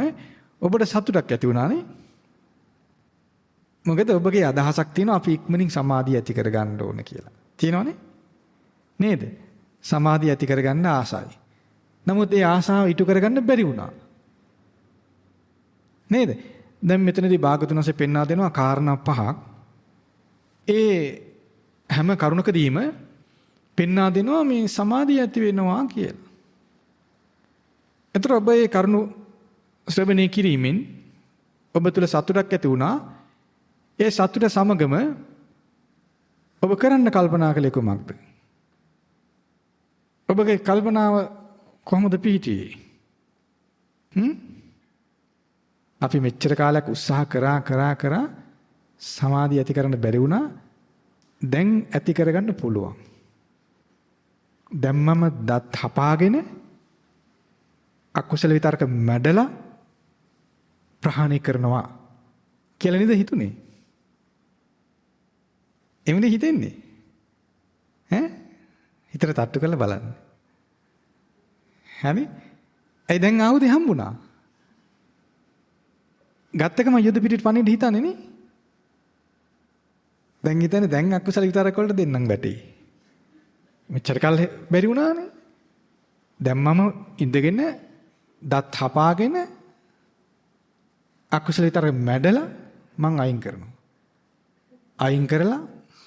ඔබට සතුටක් ඇති වුණානේ. මොකද ඔබගේ අදහසක් තියෙනවා අපි ඉක්මනින් සමාධිය ඇති කරගන්න ඕන කියලා. තියෙනවනේ? නේද? සමාධිය ඇති කරගන්න ආසයි. නමුත් ඒ ආසාව ඉටු කරගන්න බැරි වුණා. නේද? දැන් මෙතනදී භාගතුන්සේ පෙන්වා දෙනවා කාරණා පහක්. ඒ හැම කරුණකදීම පෙන්වා දෙනවා මේ සමාධිය ඇති වෙනවා කියලා. එතකොට ඔබ මේ කරුණු ශ්‍රවණය කිරීමෙන් ඔබ තුළ සතුටක් ඇති වුණා. ඒ සතුට සමගම ඔබ කරන්න කල්පනා කළේ කුමක්ද? ඔබගේ කල්පනාව කොහොමද පිහිටියේ? අපි මෙච්චර කාලයක් උත්සාහ කරා සමාධිය ඇති කරන්න බැරි වුණා. දැන් ඇති කරගන්න පුළුවන්. දැන් මම දත් හපාගෙන අකුසල විතරක මැඩලා ප්‍රහාණය කරනවා කියලා නේද හිතුනේ? එමුනේ හිතෙන්නේ. හිතට තට්ටු කරලා බලන්න. හරි? ඒ දැන් ආවුදේ හම්බුණා. ගත්තකම යුද පිටිට පණින්න හිතන්නේ නේ? දැන් හිතන්නේ දැන් අකුසල විතරක් වලට දෙන්නම් බැටේ. මෙච්චර කල් බැරි වුණානේ. දැන් මම ඉඳගෙන දත් හපාගෙන අකුසල විතරක් මැඩලා මං අයින් කරනවා. අයින් කරලා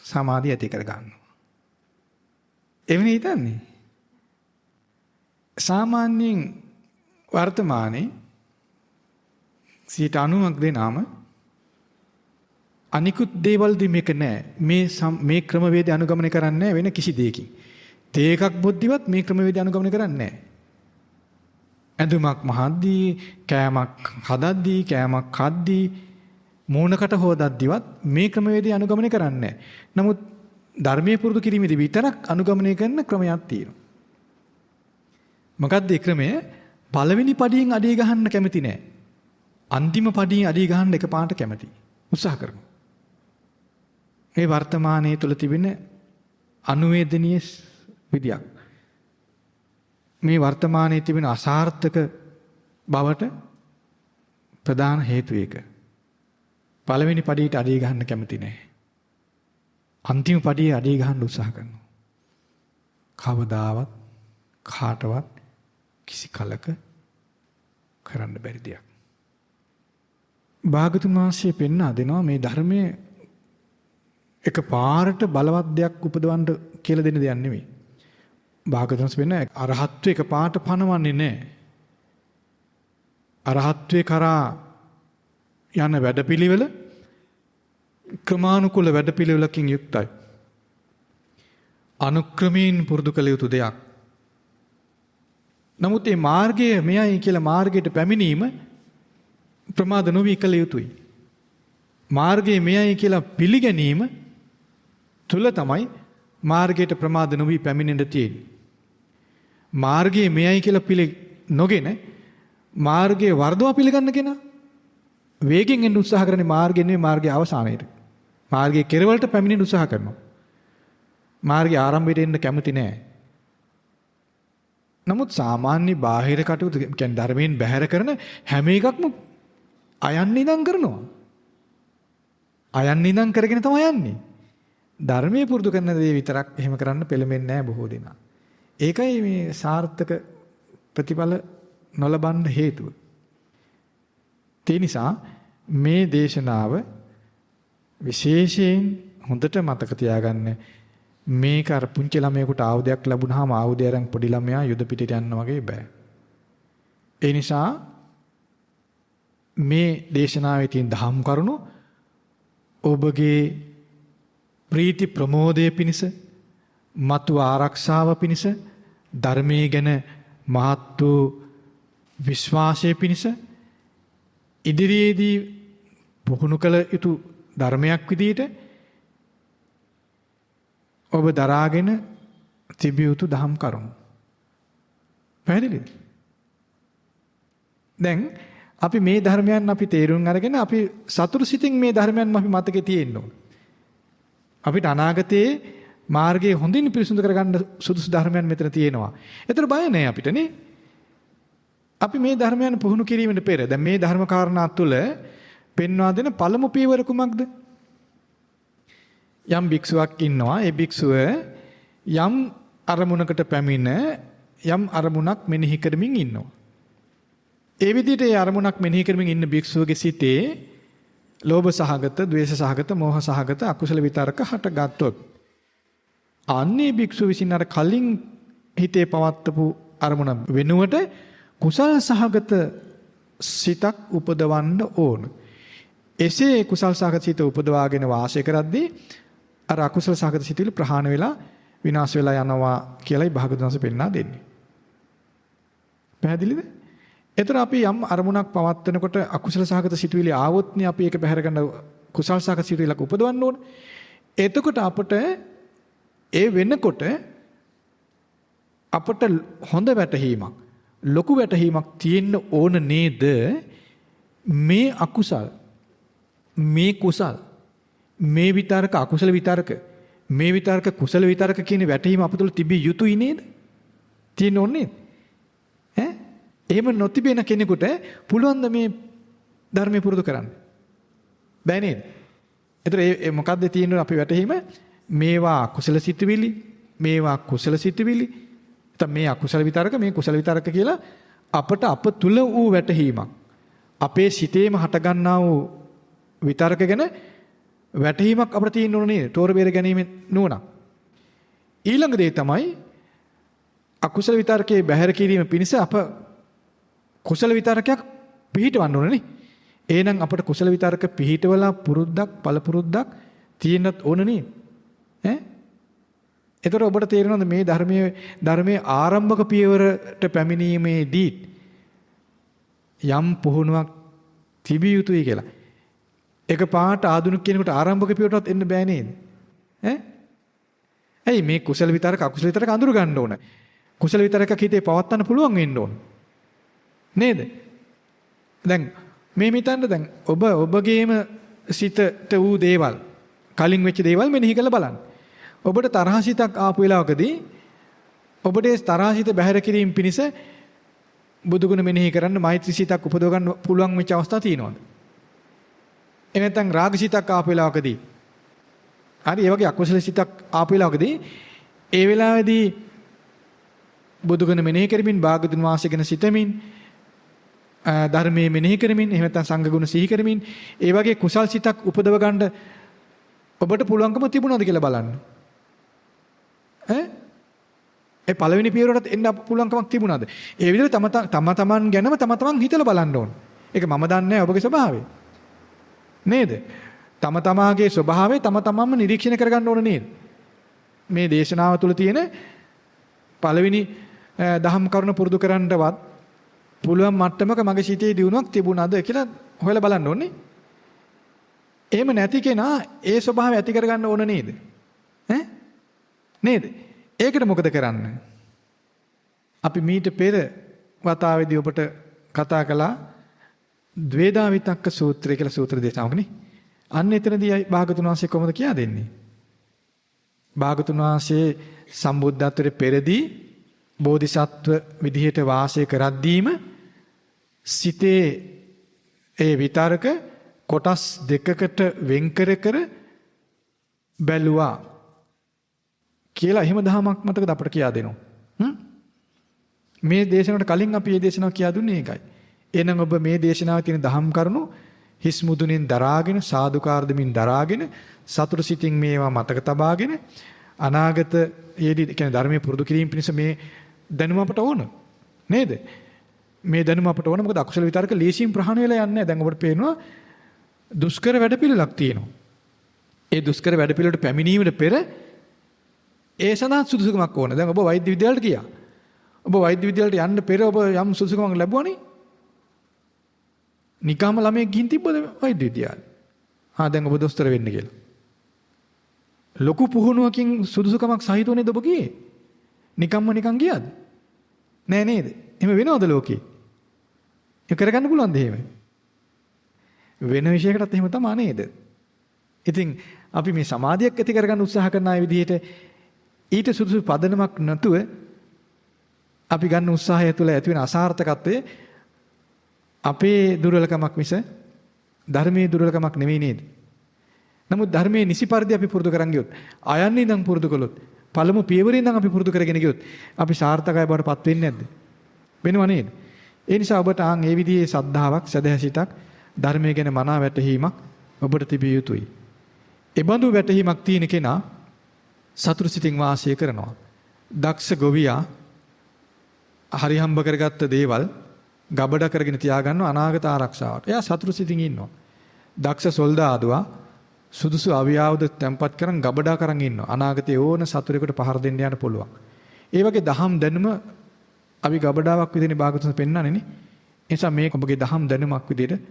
සමාධිය ඇති කර ගන්නවා. එවනේ හිතන්නේ. සාමාන්‍යයෙන් වර්තමානයේ 90ක් දෙනාම අනිකුත් දේවල් දී මේක නෑ. මේ ක්‍රමවේදය අනුගමනය කරන්නේ වෙන කිසි දෙයකින්. තේ එකක් බොද්දිවත් මේ ක්‍රමවේදය අනුගමනය කරන්නේ නෑ. ඇඳුමක් මහද්දී, කෑමක් හදද්දී, කෑමක් කද්දී, මූණකට හොදද්දිවත් මේ ක්‍රමවේදය අනුගමනය කරන්නේ නෑ. නමුත් ධර්මයේ පුරුදු කිරීමේදී විතරක් අනුගමනය කරන ක්‍රමයක් තියෙනවා. මොකක්ද ඒ ක්‍රමය? පළවෙනි පඩියෙන් අඩිය ගහන්න කැමති නෑ. අන්තිම පඩියෙන් අඩිය ගහන්න එකපාරට කැමති. උත්සාහ කරනවා. මේ වර්තමානයේ තුල තිබෙන අනුවේදනීය විදියක්. මේ වර්තමානයේ තිබෙන අසාර්ථක බවට ප්‍රධාන හේතුව ඒක. පළවෙනි පඩියට අඩිය ගහන්න කැමති නැහැ. අන්තිම පඩියේ අඩිය ගහන්න උත්සාහ කරනවා. කවදාවත් කාටවත් කිසි කලක කරන්න බැරි දෙයක්. භාගතුන් වහන්සේ පෙන්වා දෙනවා මේ ධර්මයේ එක පාරට බලවත් දෙයක් උපදවන්න කියලා දෙන දෙයක් නෙමෙයි. භාගතුන් වහන්සේ පෙන්වන අරහත්ත්වයේ එක පාරට පනවන්නේ නැහැ. අරහත්ත්වේ කරා යන වැඩපිළිවෙල ක්‍රමානුකූල වැඩපිළිවෙලකින් යුක්තයි. අනුක්‍රමයෙන් පුරුදු කළ යුතු දෙයක්. නමුත් මේ මාර්ගය මෙයයි කියලා මාර්ගයට පැමිණීම ප්‍රමාද නොවි කළ යුතුයි. මාර්ගයේ මෙයයි කියලා පිළිගැනීම තුල තමයි මාර්ගයට ප්‍රමාද නොවි පැමිණෙන්න තියෙන්නේ. මාර්ගයේ මෙයයි කියලා නොගෙන මාර්ගයේ වර්ධව පිළිගන්න කෙනා වේගෙන් එන්න උත්සාහ කරන්නේ මාර්ගය නෙවෙයි මාර්ගයේ අවසානයේට. මාර්ගයේ කෙරවලට පැමිණෙන්න උත්සාහ කරනවා. මාර්ගයේ ආරම්භයට එන්න කැමති නෑ. නමුත් සාමාන්‍ය බාහිර කටයුතු කියන්නේ ධර්මයෙන් බැහැර කරන හැම එකක්ම අයන් නිදන් කරනවා. අයන් නිදන් කරගෙන තමයි යන්නේ. ධර්මයේ පුරුදු කරන දේ විතරක් එහෙම කරන්න පෙළඹෙන්නේ නැහැ බොහෝ දෙනා. ඒකයි මේ සාර්ථක ප්‍රතිඵල නොලබන්න හේතුව. ඒ නිසා මේ දේශනාව විශේෂයෙන් හොඳට මතක තියාගන්න. මේක අර පුංචි ළමයෙකුට ආයුධයක් ලැබුණාම ආයුධය අරන් පොඩි ළමයා යුද පිටට යනවා වගේ බෑ. ඒ නිසා මේ දේශනාවේ තියෙන දහම් කරුණු ඔබගේ ප්‍රීති ප්‍රමෝදය පිණිස, මතු ආරක්ෂාව පිණිස, ධර්මයේ ගැන මහත් වූ විශ්වාසය පිණිස ඉදිරියේදී පුහුණු කළ යුතු ධර්මයක් විදිහට ඔබ දරාගෙන තිබිය යුතු දහම් කරුණු. පැහැදිලිද? දැන් අපි මේ ධර්මයන් අපි තේරුම් අරගෙන අපි සතුරු සිතින් මේ ධර්මයන් අපි මතකේ තියෙන්න ඕන. අපිට අනාගතයේ මාර්ගයේ හොඳින් පිරිසුදු කරගන්න සුදුසු ධර්මයන් මෙතන තියෙනවා. ඒතර බය නැහැ අපිට නේ. අපි මේ ධර්මයන් පුහුණු කිරීමෙන් පෙර දැන් මේ ධර්ම කාරණා තුළ පෙන්වා දෙන පළමු පියවර කුමක්ද? යම් භික්ෂුවක් ඉන්නවා. ඒ භික්ෂුව යම් අරමුණකට පැමිණ යම් අරමුණක් මෙනෙහි කරමින් ඉන්නවා. ඒ විදිහට ඒ අරමුණක් මෙනෙහි කරමින් ඉන්න භික්ෂුවගේ සිතේ ලෝභ සහගත, ද්වේෂ සහගත, මෝහ සහගත අකුසල විතරක හටගත්තොත් අන්නේ භික්ෂුව විසින් අර කලින් හිතේ පවත්වපු අරමුණ වෙනුවට කුසල් සහගත සිතක් උපදවන්න ඕන. එසේ කුසල් සහගත සිත උපදවාගෙන වාසය කරද්දී අර අකුසල සහගත සිතුවිලි ප්‍රහාණය වෙලා විනාශ වෙලා යනවා කියලායි භාගතුන් වහන්සේ පෙන්නනා දෙන්නේ. පැහැදිලිද? එතන අපි යම් අරමුණක් පවත්වනකොට අකුසල සහගත සිතුවිලි ආවොත් නේ අපි ඒක බැහැර ගන්න කුසල් සහගත සිතුවිල්ලක් උපදවන්න ඕන. එතකොට අපට ඒ වෙනකොට අපට හොඳ වැටහීමක්, ලොකු වැටහීමක් තියෙන්න ඕන නේද? මේ අකුසල්, මේ කුසල්, මේ විතරක අකුසල විතරක, මේ විතරක කුසල විතරක කියන වැටහීම අප තුළ තිබිය යුතුයි නේද? තියෙන්න ඕනේ නේද? එහෙම නොතිබෙන කෙනෙකුට පුළුවන් ද මේ ධර්මය පුරුදු කරන්න? බෑ නේද? ඒතර ඒ මොකද්ද තියෙන්නේ අපි වැටහීම? මේවා කුසල සිතුවිලි, මේවා කුසල සිතුවිලි. නැත්නම් මේ අකුසල විතරක, මේ කුසල විතරක කියලා අපට අප තුල වූ වැටහීමක්. අපේ සිතේම හටගන්නා වූ විතරක ගැන වැටහීමක් අපිට තියෙන්න ඕනේ නේද? තෝර බේර ගැනීම නුවණ. ඊළඟ දේ තමයි අකුසල විතරකේ බැහැර කිරීම පිණිස අප කුසල විතරකයක් පිහිටවන්න ඕනේ නේ. එහෙනම් අපිට කුසල විතරක පිහිටවලා පුරුද්දක්, පළපුරුද්දක් තියෙන්නත් ඕන නේ. එතකොට ඔබට තේරෙනවද මේ ධර්මයේ ආරම්භක පියවරට පැමිණීමේදී යම් පුහුණුවක් තිබිය යුතුයි කියලා. එක පාට ආධුනික කෙනෙකුට ආරම්භක පියවරටත් එන්න බෑ නේද? ඇයි මේ කුසල විතරක අකුසල විතරක අඳුර ගන්න ඕන. කුසල විතරක හිතේ පවත්වන්න පුළුවන් වෙන්න ඕන. නේද? දැන් මේ මිතන්න දැන් ඔබගේම සිතට වූ දේවල්, කලින් වෙච්ච දේවල් මෙනෙහි කරලා බලන්න. ඔබට තරහසිතක් ආපු වෙලාවකදී ඔබට ඒ තරහසිත බැහැර කිරීම පිණිස බුදුගුණ මෙනෙහි කරන්න මෛත්‍රී සිතක් උපදව ගන්න පුළුවන් වෙච්ච අවස්ථා තියෙනවද? එනතන් රාගසිතක් ආපු වෙලාවකදී හරි ඒ වගේ අකුසල සිතක් ආපු වෙලාවකදී ඒ වෙලාවේදී බුදුගුණ මෙනෙහි කරමින් භාගතුන් වහන්සේ ගැන සිතමින් ධර්මයේ මෙනෙහි කරමින් එහෙම නැත්නම් සංඝ ගුණ සිහි කරමින් ඒ වගේ කුසල් සිතක් උපදව ගන්න ඔබට පුළුවන්කම තිබුණාද කියලා බලන්න. ඒ පළවෙනි පියවරට එන්න පුළුවන්කමක් තිබුණාද? ඒ විදිහට තම තමන් ගැනම තම තමන් හිතලා බලන්න ඕන. ඒක මම දන්නේ නැහැ ඔබගේ ස්වභාවය. නේද? තම තමාගේ ස්වභාවය තම තමන්ම නිරීක්ෂණය කරගන්න ඕන නේද? මේ දේශනාව තුළ තියෙන පළවෙනි දහම් කරුණ පුරුදු කරන්නවත් පුළුවන් මට්ටමක මගේ සිතේ දියුණුවක් තිබුණාද කියලා හොයලා බලන්න ඕනේ. එහෙම නැති කෙනා ඒ ස්වභාවය ඇති කරගන්න ඕන නේද? නේද? ඒකට මොකද කරන්න? අපි මීට පෙර වතාවේදී ඔබට කතා කළා ද්වේදා විතක්ක සූත්‍රය කියලා සූත්‍ර දේශනාවකනේ. අන්න එතනදී භාගතුන් වහන්සේ කොහොමද කියා දෙන්නේ? භාගතුන් වහන්සේ සම්බුද්ධත්වයට පෙරදී බෝධිසත්ව විදිහට වාසය කරද්දීම සිතේ ඒ විතරක කොටස් දෙකකට වෙන් කර බැලුවා කියලා එහෙම දහමක් මතකද අපට කියා දෙනවා. මේ දේශනාවට කලින් අපි මේ දේශනාව කියා දුන්නේ ඒකයි. එහෙනම් ඔබ මේ දේශනාවේ තියෙන දහම් කරුණු හිස් මුදුනින් දරාගෙන සාදුකාර දෙමින් දරාගෙන සතුට සිතින් මේවා මතක තබාගෙන අනාගතයේදී කියන්නේ ධර්මයේ පුරුදු කිරීම පිණිස මේ දැනුම අපට ඕන නේද? මේ දැනුම අපට ඕන මොකද අකුසල විතරක ලේසියෙන් ප්‍රහාණය වෙලා යන්නේ නැහැ. දැන් ඔබට පේනවා දුෂ්කර වැඩපිළිවෙලක් තියෙනවා. ඒ දුෂ්කර වැඩ පිළිවෙලට පැමිණීමට පෙර ඒ සඳහා සුදුසුකමක් ඕන. දැන් ඔබ වෛද්‍ය විද්‍යාලයට ගියා. ඔබ වෛද්‍ය විද්‍යාලයට යන්න පෙර ඔබ යම් සුදුසුකමක් ලැබුණානේ. නිකම්ම ළමයෙක් ගිහින් තිබ්බද වෛද්‍ය විද්‍යාලේ? දැන් ඔබ දොස්තර වෙන්න කියලා. ලොකු පුහුණුවකින් සුදුසුකමක් සහිතව නේද ඔබ ගියේ? නිකන් ගියාද? නෑ නේද? එහෙම වෙනවද ලෝකේ? ඒක කරගන්න පුළුවන්ද එහෙම? වෙන විශේෂයකටත් එහෙම තමයි නේද? ඉතින් අපි මේ සමාධියක් ඇති කරගන්න උත්සාහ කරන අය විදිහට ඊට සුදුසු පදනමක් නැතුව අපි ගන්න උත්සාහය තුළ ඇති වෙන අසාර්ථකත්වය අපේ දුර්වලකමක් මිස ධර්මයේ දුර්වලකමක් නෙවෙයි නේද? නමුත් ධර්මයේ නිසි පරිදි අපි පුරුදු කරන් ගියොත්, ආයන්නේ ඉඳන් පුරුදු කළොත්, පළමු පියවරේ ඉඳන් අපි පුරුදු කරගෙන ගියොත් අපි සාර්ථකයි බවට පත් වෙන්නේ නැද්ද? වෙනව නේද? ඒ නිසා ඔබට ඒ විදිහේ සද්ධාාවක්, සදහසිතක්, ධර්මයේ ගැන මනා වැටහීමක් ඔබට තිබිය යුතුයි. ඒ බඳු වැටහීමක් තියෙන කෙනා සතුරු සිතින් වාසය කරනවා. දක්ෂ ගොවියා හරි හම්බ කරගත්ත දේවල් ගබඩ කරගෙන තියාගන්න අනාගත ආරක්ෂාවට. එයා සතුරු සිතින් ඉන්නවා. දක්ෂ සොල්දාදුවා සුදුසු අවියාවද තැම්පත් කරන් ගබඩා කරන් ඉන්නවා. අනාගතයේ ඕන සතුරෙකුට පහර දෙන්න යන්න පුළුවන්. ඒ වගේ දහම් දැනුම අපි ගබඩාවක් විදිහේ භාගතුන් පෙන්නන්නේ නේ. ඒ නිසා මේක ඔබගේ දහම් දැනුමක් විදිහට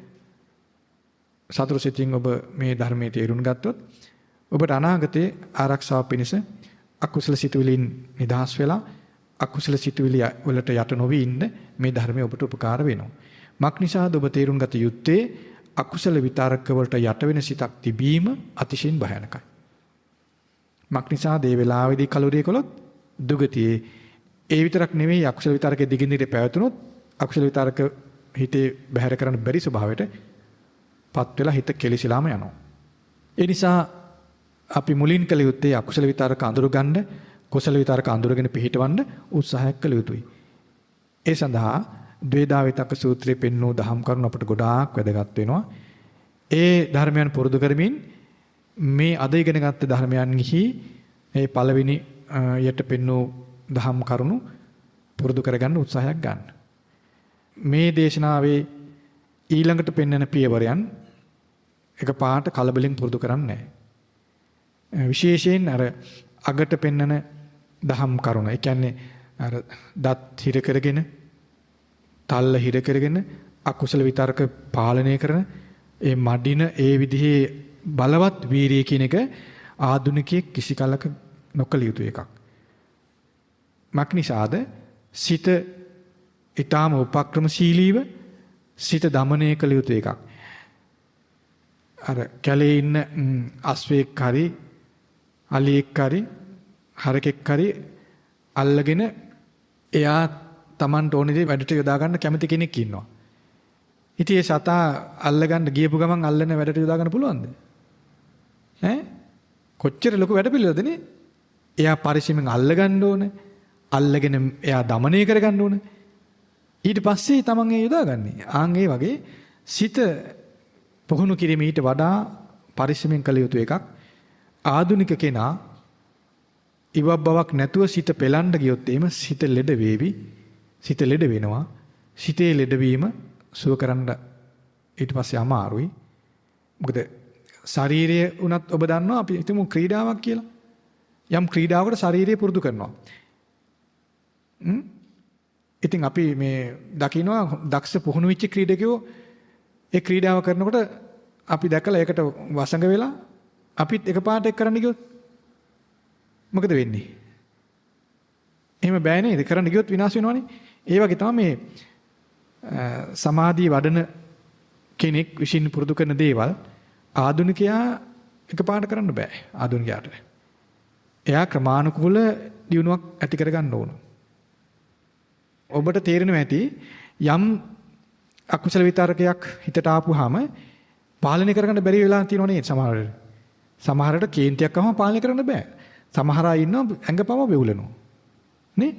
සතුරු සිතින් ඔබ මේ ධර්මයේ තේරුම් ගත්තොත් ඔබට අනාගතයේ ආරක්ෂාව පිණිස අකුසල සිතුවිලින් නිදහස් වෙලා අකුසල සිතුවිලි වලට යට නොවි ඉන්න මේ ධර්මය ඔබට උපකාර වෙනවා. මක් නිසාද ඔබ තේරුම් ගත යුත්තේ අකුසල විතරක වලට යට වෙන සිතක් තිබීම අතිශයින් භයානකයි. මක් නිසාද මේ වෙලාවේදී කලුරිය කළොත් දුගතියේ ඒ විතරක් නෙවෙයි අකුසල විතරකේ දිගින් දිගට පැවතුනොත් අකුසල විතරක හිතේ බැහැර කරන්න බැරි ස්වභාවයට පත් වෙලා හිත කෙලිසිලාම යනවා. ඒ නිසා අපි මුලින් කළ යුත්තේ අකුසල විතරක අඳුරු ගන්න, කුසල විතරක අඳුරගෙන පිහිටවන්න උත්සාහයක් කළ යුතුයි. ඒ සඳහා ද්වේදා විතක්ක සූත්‍රයේ පෙන්වූ දහම් කරුණු අපට ගොඩාක් වැදගත් වෙනවා. ඒ ධර්මයන් පුරුදු කරමින් මේ අද ඉගෙනගත්ත ධර්මයන්හි මේ පළවෙනි යට පෙන්වූ දහම් කරුණු පුරුදු කරගන්න උත්සාහයක් ගන්න. මේ දේශනාවේ ඊළඟට පෙන්වන පියවරයන් එකපාරට කලබලෙන් පුරුදු කරන්නේ නැහැ. විශේෂයෙන් අර අගට පෙන්වන දහම් කරුණ. ඒ කියන්නේ අර දත් හිර කරගෙන, තල්ල හිර කරගෙන අකුසල විතරක පාලනය කරන ඒ මඩින ඒ විදිහේ බලවත් වීරිය කියන එක ආධුනිකයෙක් කිසි කලක නොකළ යුතු එකක්. මක්නිසාද සිත ඊටාම උපක්‍රමශීලීව සිත দমনය කළ යුතු එකක්. අර කැලේ ඉන්න අස්වැක් හරි අලියෙක් හරි හරකෙක් හරි අල්ලගෙන එයා Tamanට ඕනේ දේ වැඩට යොදා ගන්න කැමති කෙනෙක් ඉන්නවා. ඉතින් ඒ සතා අල්ලගන්න ගියපු ගමන් අල්ලන වැඩට යොදා ගන්න පුළුවන්ද? කොච්චර ලොකු වැඩ පිළිවෙලද නේ? එයා පරිස්සමෙන් අල්ලගන්න ඕනේ. අල්ලගෙන එයා দমনය කරගන්න ඕනේ. ඊට පස්සේ Taman ඒ යොදාගන්නේ. ඒ වගේ සිත පුහුණු කිරීම ඊට වඩා පරිස්සමෙන් කළ යුතු එකක්. ආධුනික කෙනා ඉවක් බවක් නැතුව සිත පෙලන්න ගියොත් එහෙම සිත ලෙඩ වේවි. සිත ලෙඩ වෙනවා. සිතේ ලෙඩවීම සුව කරන්න ඊට පස්සේ අමාරුයි. මොකද ශාරීරිය උනත් ඔබ දන්නවා අපි හිතමු ක්‍රීඩාවක් කියලා. යම් ක්‍රීඩාවකට ශාරීරිය පුරුදු කරනවා. ඉතින් අපි මේ දකින්නවා දක්ෂ පුහුණු වෙච්ච ක්‍රීඩකයෝ ඒ ක්‍රීඩාව කරනකොට අපි දැකලා ඒකට වසඟ වෙලා අපිත් එකපාරට එක් කරන්න ගියොත් මොකද වෙන්නේ? එහෙම බෑ නේද? කරන්න ගියොත් විනාශ වෙනවනේ. ඒ වගේ තමයි මේ සමාධිය වඩන කෙනෙක් විසින් පුරුදු කරන දේවල් ආධුනිකයා එකපාරට කරන්න බෑ. ආධුනිකයාට. එයා ක්‍රමානුකූල දියුණුවක් ඇති කරගන්න ඕන. ඔබට තේරෙනවා ඇති යම් අකුසල විතරකයක් හිතට ආපුවාම පාලනය කරගන්න බැරි වෙලා තියෙනවා නේද සමහරවිට. සමහරට කේන්තියක් ආවම පාලනය කරන්න බෑ. සමහර අය ඉන්නවා ඇඟපම වෙවුලනවා. නේ?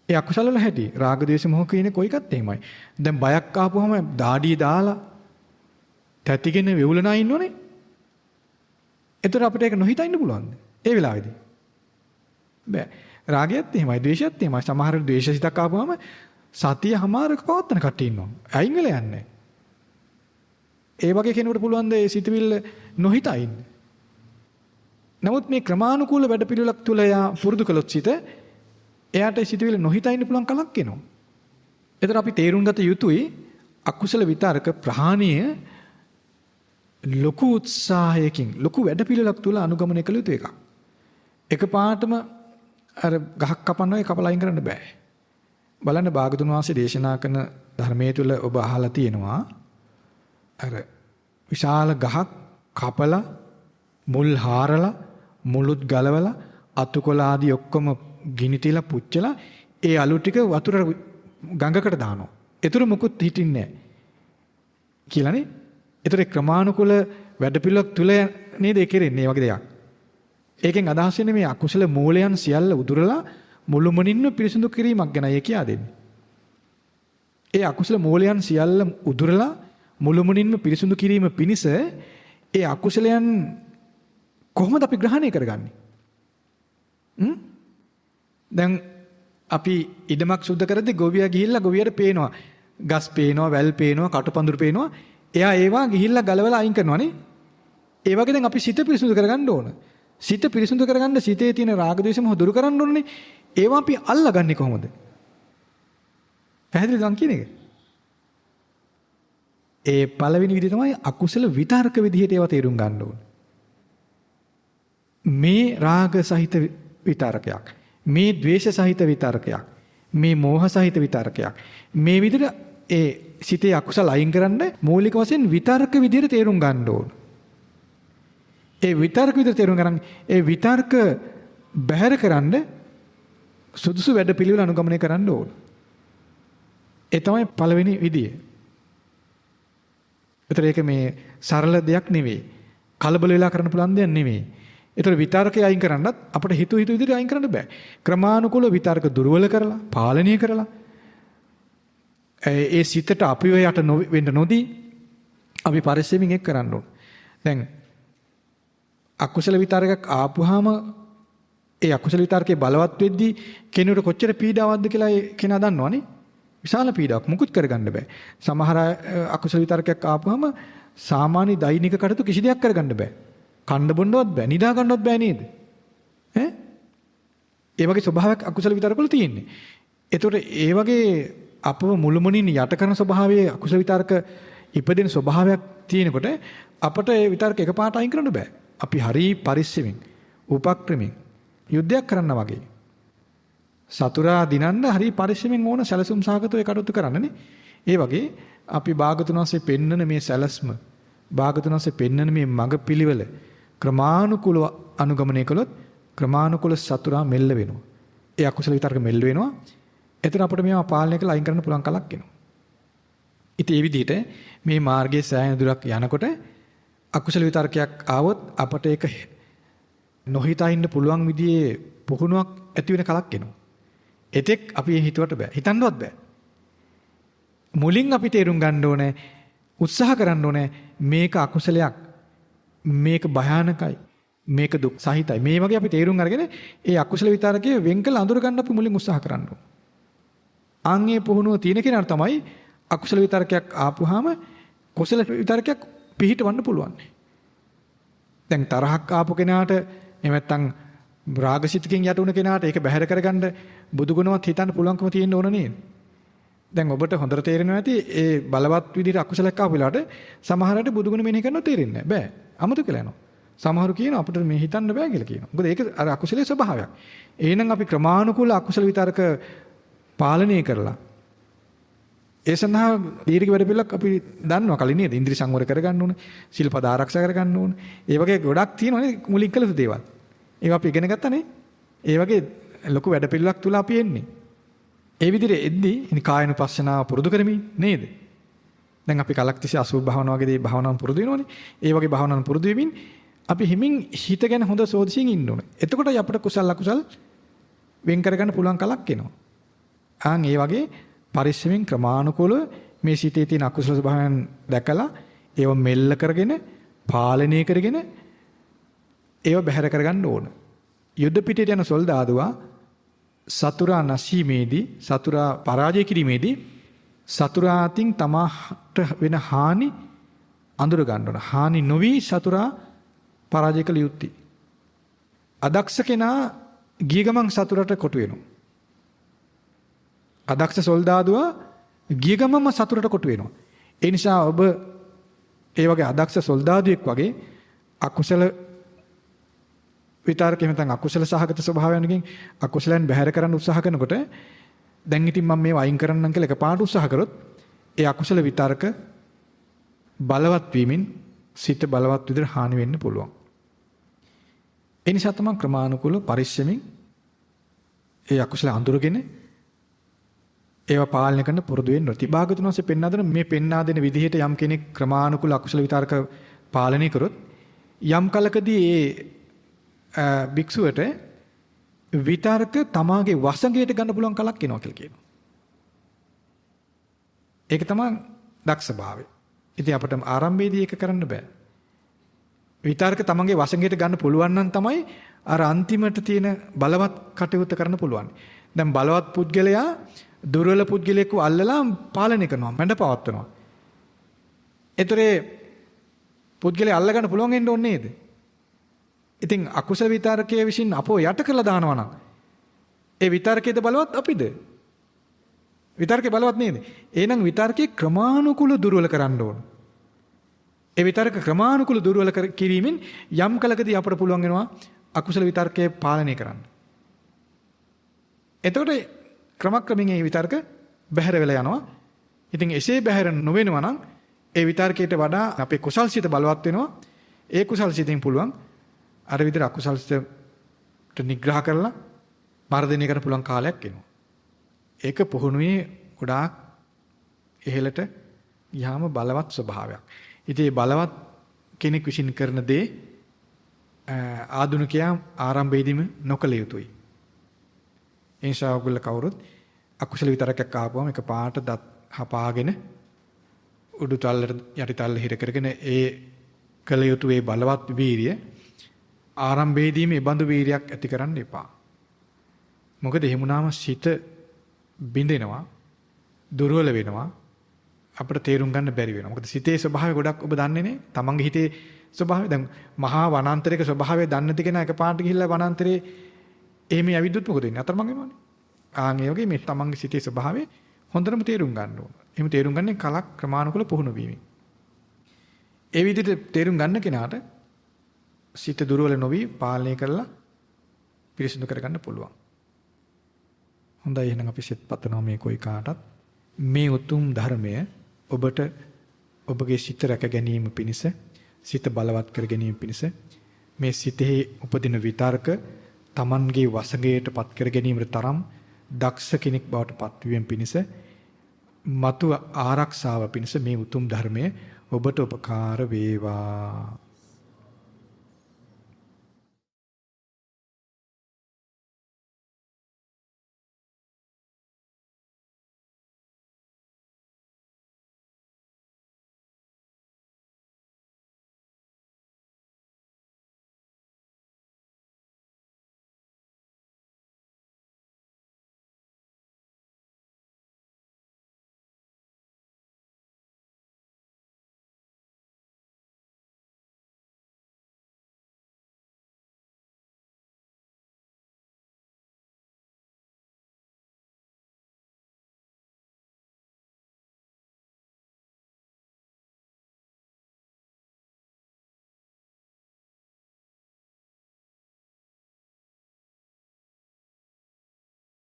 ඒ අකුසල වල හැටි රාග ද්වේෂ මොහ කියන කොයිකත් එහෙමයි. දැන් බයක් ආපුවාම දාඩිය දාලා තැතිගෙන වෙවුලනා ඉන්නෝනේ. ඒතර අපිට ඒක නොහිතා ඉන්න පුළුවන්ද? ඒ වෙලාවේදී. බෑ. රාගයත් එහෙමයි, ද්වේෂයත් එහෙමයි. සමහර ද්වේෂසිතක් ආපුවාම සතිය හමාරක පවත්තන කට්ටිය ඉන්නවා. අයින් වෙලා යන්නේ. ඒ වගේ කෙනෙකුට පුළුවන් ද ඒ සිතවිල්ල නොහිතා ඉන්න. නමුත් මේ ක්‍රමානුකූල වැඩපිළිවෙලක් තුල එයා පුරුදු කළොත් සිත එයාට සිතුවිලි නොහිතා ඉන්න පුළුවන් කලක් එනවා. ඒතර අපි තේරුම් ගත යුතුයි අකුසල විතරක ප්‍රහාණය ලොකු උත්සාහයකින් ලොකු වැඩපිළිවෙලක් තුල අනුගමනය කළ යුතු එකක්. එකපාරටම අර ගහක් කපනවා කපලා අයින් කරන්න බෑ. බලන්න භාගතුන් වහන්සේ දේශනා කරන ධර්මයේ තුල ඔබ අහලා තියෙනවා අර විශාල ගහක් කපලා මුල් හාරලා මුළුත් ගලවලා අතුකොළ ආදී ඔක්කොම ගිනි තියලා පුච්චලා ඒ අලු ටික වතුර ගඟකට දානවා. ඒතර මුකුත් හිටින්නේ නැහැ. කියලානේ. ඒතර ක්‍රමානුකූල වැඩපිළිවෙලක් තුල නේද ඒ කෙරෙන්නේ මේ වගේ දෙයක්. ඒකෙන් අදහස් වෙන්නේ මේ අකුසල මූලයන් සියල්ල උදුරලා මුළුමනින්ම පිරිසිදු කිරීමක් ගැනයි කියා දෙන්නේ. ඒ අකුසල මූලයන් සියල්ල උදුරලා මුළුමනින්ම පිරිසිදු කිරීම පිණිස ඒ අකුසලයන් කොහොමද අපි ග්‍රහණය කරගන්නේ? දැන් අපි ඉඩමක් සුද්ධ කරද්දී ගොවියා ගිහිල්ලා ගොවියට පේනවා. ගස් පේනවා, වැල් පේනවා, කටුපඳුරු පේනවා. එයා ඒවා ගිහිල්ලා ගලවලා අයින් කරනවානේ. ඒ වගේ දැන් අපි සිත පිරිසිදු කරගන්න ඕන. සිත පිරිසිදු කරගන්න සිතේ තියෙන රාග ද්වේෂ මොහ දුරු කරන්න ඕනේ. ඒවා අපි අල්ලගන්නේ කොහොමද? පැහැදිලිද මං කියන එක? ඒ පළවෙනි විදිහ තමයි අකුසල විතර්ක විදිහට ඒවා තේරුම් ගන්න ඕන. මේ රාග සහිත විතර්කයක්, මේ ද්වේෂ සහිත විතර්කයක්, මේ මෝහ සහිත විතර්කයක්. මේ විදිහට ඒ සිතේ අකුසල අයින් කරන්න මූලික වශයෙන් විතර්ක විදිහට තේරුම් ගන්න ඕන. ඒ විතර්ක විදිහට තේරුම් ගන්න ඒ විතර්ක බැහැර කරන්න සුදුසු වැඩ පිළිවෙල අනුගමනය කරන්න ඕන. ඒ තමයි පළවෙනි විදිය. ඒතර ඒක මේ සරල දෙයක් නෙවෙයි. කලබල වෙලා කරන්න පුළුවන් දෙයක් නෙවෙයි. ඒතර විතර්කය අයින් කරන්නත් අපිට හිතු විදිහට අයින් කරන්න බෑ. ක්‍රමානුකූල විතර්ක දුර්වල කරලා, පාලනය කරලා ඒ සිතට අපිව යට වෙන්න නොදී අපි පරිස්සමින් එක් කරන්න ඕන. දැන් අකුසල විතර්කයක් ආපුවාම ඒ අකුසල විතර්කේ බලවත් වෙද්දී කෙනෙකුට කොච්චර පීඩාවක්ද කියලා ඒ කෙනා දන්නවනේ. විශාල පීඩාවක් මුකුත් කරගන්න බෑ. සමහර අකුසල විතර්කයක් ආපුවාම සාමාන්‍ය දෛනික කටයුතු කිසි දෙයක් කරගන්න බෑ. කන්න බොන්නවත් බෑ, නිදා ගන්නවත් බෑ නේද? ඈ? ඒ වගේ ස්වභාවයක් අකුසල විතර්ක වල තියෙන්නේ. ඒතකොට ඒ වගේ අපව මුළුමනින් යට කරන ස්වභාවයේ අකුසල විතර්ක ඉපදෙන ස්වභාවයක් තියෙනකොට අපට ඒ විතර්ක එකපාරට අයින් කරන්න බෑ. අපි හරි පරිස්සමින් උපක්‍රමෙන් යුද්ධයක් කරන්න වගේ. සතුරා දිනන්න හරි පරිස්සමෙන් ඕන සැලසුම් සහගතව ඒ කටයුතු කරන්නනේ. ඒ වගේ අපි භාගතුන් වහන්සේ පෙන්වන මේ සැලස්ම, භාගතුන් වහන්සේ පෙන්වන මේ මඟ පිළිවෙල ක්‍රමානුකූලව අනුගමනය කළොත් ක්‍රමානුකූල සතුරා මෙල්ල වෙනවා. ඒ අකුසල විතර්ක මෙල්ල වෙනවා. එතන අපිට මේවා පාලනය කරලා අයින් කරන්න පුළුවන් කලක් එනවා. ඉතින් මේ විදිහට මේ මාර්ගයේ සෑහෙන දුරක් යනකොට අකුසල විතර්කයක් ආවොත් අපට ඒක නොහිතා ඉන්න පුළුවන් විදිහේ පුහුණුවක් ඇති වෙන කලක් එනවා. එතෙක් අපි හිතුවට බෑ. හිතන්නවත් බෑ. මුලින් අපි තේරුම් ගන්න ඕනේ, උත්සාහ කරන්න ඕනේ මේක අකුසලයක්. මේක භයානකයි. මේක දුක් සහිතයි. මේ වගේ අපි තේරුම් අරගෙන ඒ අකුසල විතරකයේ වෙන් කළ අඳුර ගන්න අපි මුලින් උත්සාහ කරන්න ඕනේ. ආන්ගේ පුහුණුව තියෙන කෙනාට තමයි අකුසල විතරකයක් ආපුවාම කුසල විතරකයක් පිහිටවන්න පුළුවන්. දැන් තරහක් ආපු කෙනාට එහෙම නැත්නම් රාගසිතකින් යට වුණ කෙනාට ඒක බැහැර කරගන්න බුදුගුණවත් හිතන්න පුළුවන්කම තියෙන්න ඕන නේද? දැන් ඔබට හොඳට තේරෙනවා ඇති ඒ බලවත් විදිහට අකුසලයක් ආපු වෙලාවට සමහරවිට බුදුගුණ මෙනෙහි කරනව තේරෙන්නේ නැහැ. බෑ. අමතක කියලා යනවා. සමහරු කියනවා අපිට මේ හිතන්න බෑ කියලා කියනවා. මොකද ඒක අර අකුසලයේ ස්වභාවයක්. එහෙනම් අපි ක්‍රමානුකූල අකුසල විතරක පාලනය කරලා ඒ සඳහා දීර්ඝ වැඩ පිළිවෙලක් අපි දන්නවා කලින් නේද? ඉන්ද්‍රිය සංවර කරගන්න ඕන, සිල්පද ආරක්ෂා කරගන්න ඕන. ඒ වගේ ගොඩක් තියෙනවානේ මුලින් කළ යුතු දේවල්. ඒවා අපි ඉගෙන ගත්තානේ. ඒ වගේ ලොකු වැඩ පිළිවෙලක් තුල අපි එන්නේ. ඒ විදිහට එද්දී ඉනි කායනුපස්සනාව පුරුදු කරමින් නේද? දැන් අපි කලක් තිස්සේ අසුභ භාවනාව වගේ දේ භාවනාවන් පුරුදු වෙනවනේ. ඒ වගේ භාවනාවන් පුරුදු වෙමින් අපි හිමින් හිත ගැන හොඳ සෝදිසියෙන් ඉන්න ඕනේ. එතකොටයි අපිට කුසල අකුසල් වෙන් කරගන්න පුළුවන් කලක් එනවා. ආන් ඒ වගේ පරිස්සමෙන් ක්‍රමානුකූලව මේ සිතේ තියෙන අකුසල ස්වභාවයන් දැකලා ඒව මෙල්ල කරගෙන පාලනය කරගෙන ඒව බැහැර කරගන්න ඕන. යුද්ධ පිටේට යන සොල්දාදුවා සතුරා නැසීමේදී සතුරා පරාජය කිරීමේදී සතුරා අතින් තමාට වෙන හානි අඳුර ගන්න ඕන. හානි නොවි සතුරා පරාජය කළ යුත්තේ. අදක්ෂ කෙනා ගිය ගමන් සතුරට කොටු වෙනවා. අදක්ෂ සොල්දාදුවා ගිය ගමන්ම සතුරට කොටු වෙනවා. ඒ නිසා ඔබ ඒ වගේ අදක්ෂ සොල්දාදුවෙක් වගේ අකුසල විතරක එහෙම අකුසල සහගත ස්වභාවයන්ගෙන් අකුසලයන් බැහැර කරන්න උත්සාහ කරනකොට දැන් ඉතින් මම මේව අයින් කරන්නම් කියලා එකපාරට උත්සාහ කරොත් ඒ අකුසල විතරක බලවත් වීමෙන් සිත බලවත් විදිහට හානි වෙන්න පුළුවන්. ඒ නිසා තමයි ක්‍රමානුකූල පරිශ්‍රමෙන් ඒ අකුසල අඳුරගෙන ඒවා පාලනය කරන්න පුරුදු වෙන්න ඕනේ. තිබාගතුන් වහන්සේ පෙන්වා දෙන මේ පෙන්වා දෙන විදිහට යම් කෙනෙක් ක්‍රමානුකූල අකුසල විතරක පාලනය කරොත් යම් කලකදී ඒ භික්ෂුවට විතරක තමාගේ වසඟයට ගන්න පුළුවන් කලක් එනවා කියලා කියනවා. ඒක තමයි දක්ෂ භාවය. ඉතින් අපිට ආරම්භයේදී ඒක කරන්න බෑ. විතරක තමන්ගේ වසඟයට ගන්න පුළුවන් නම් තමයි අර අන්තිමට තියෙන බලවත් කටයුත්ත කරන්න පුළුවන්. දැන් බලවත් පුද්ගලයා දුර්වල පුද්ගලයෙක්ව අල්ලලා පාලනය කරනවා, මැඩ පවත්වනවා. ඒතරේ පුද්ගලයා අල්ලගන්න පුළුවන් වෙන්න ඕනේ නේද? ඉතින් අකුසල විතරකයේ විසින් අපෝ යට කරලා දානවා නම් ඒ විතරකයේද බලවත් අපිද? විතරකේ බලවත් නේද? එහෙනම් විතරකේ ක්‍රමානුකූල දුර්වල කරන්න ඕන. ඒ විතරක ක්‍රමානුකූල දුර්වල කිරීමෙන් යම් කලකදී අපට පුළුවන් වෙනවා අකුසල විතරකයේ පාලනය කරන්න. එතකොට ක්‍රමක්‍රමයෙන් මේ විතරක බැහැර වෙලා යනවා. ඉතින් එසේ බැහැර නොවෙනවා නම් ඒ විතරකයට වඩා අපේ කුසල්සිත බලවත් වෙනවා. ඒ කුසල්සිතෙන් පුළුවන් අර විදිහට අකුසල්සිතට නිග්‍රහ කරලා මර්ධනය කරන්න පුළුවන් කාලයක් එනවා. ඒක පුහුණුවේ ගොඩාක් ඉහළට යහම බලවත් ස්වභාවයක්. ඉතින් බලවත් කෙනෙක් විසින් කරන දේ ආධුනිකයා ආරම්භයේදීම නොකළ යුතුයි. ඒ නිසා ඔයගොල්ලෝ කවුරුත් අකුසල විතරකයක් ආපුවම එක පාට දත් හපාගෙන උඩු තල්ලට යටි තල්ල හිර කරගෙන ඒ කළ යුතු ඒ බලවත් වීරිය ආරම්භයේදීම ඒ බඳු වීරියක් ඇති කරන්න එපා. මොකද එහෙම වුණාම සිත බිඳෙනවා, දුර්වල වෙනවා, අපිට තේරුම් ගන්න බැරි වෙනවා. මොකද සිතේ ස්වභාවය ගොඩක් ඔබ දන්නේ නේ. තමන්ගේ හිතේ ස්වභාවය දැන් මහා වනාන්තරයක ස්වභාවය දන්නේ නැති කෙනා එකපාරට ගිහිල්ලා වනාන්තරේ එහෙම යවිද්දුත් මොකද වෙන්නේ? අතරමං වෙනවනේ. ආන් ඒ වගේ මේ තමන්ගේ සිතේ ස්වභාවය හොඳටම තේරුම් ගන්න ඕන. එහෙම තේරුම් ගන්නේ කලක් ක්‍රමානුකූල පුහුණු වීමෙන්. ඒ විදිහට තේරුම් ගන්න කෙනාට සිත දුර්වල නොවි පාලනය කරලා පිරිසිදු කරගන්න පුළුවන්. හොඳයි එහෙනම් අපි සිත පතනවා මේ කොයි කාටත් මේ උතුම් ධර්මය ඔබට ඔබගේ සිත රැක ගැනීම පිණිස සිත බලවත් කර ගැනීම පිණිස මේ සිතෙහි උපදින විතර්ක Tamanගේ වසඟයට පත් කර ගැනීමට තරම් දක්ෂ කෙනෙක් බවට පත්වීම පිණිස මතු ආරක්ෂාව පිණිස මේ උතුම් ධර්මය ඔබට උපකාර වේවා.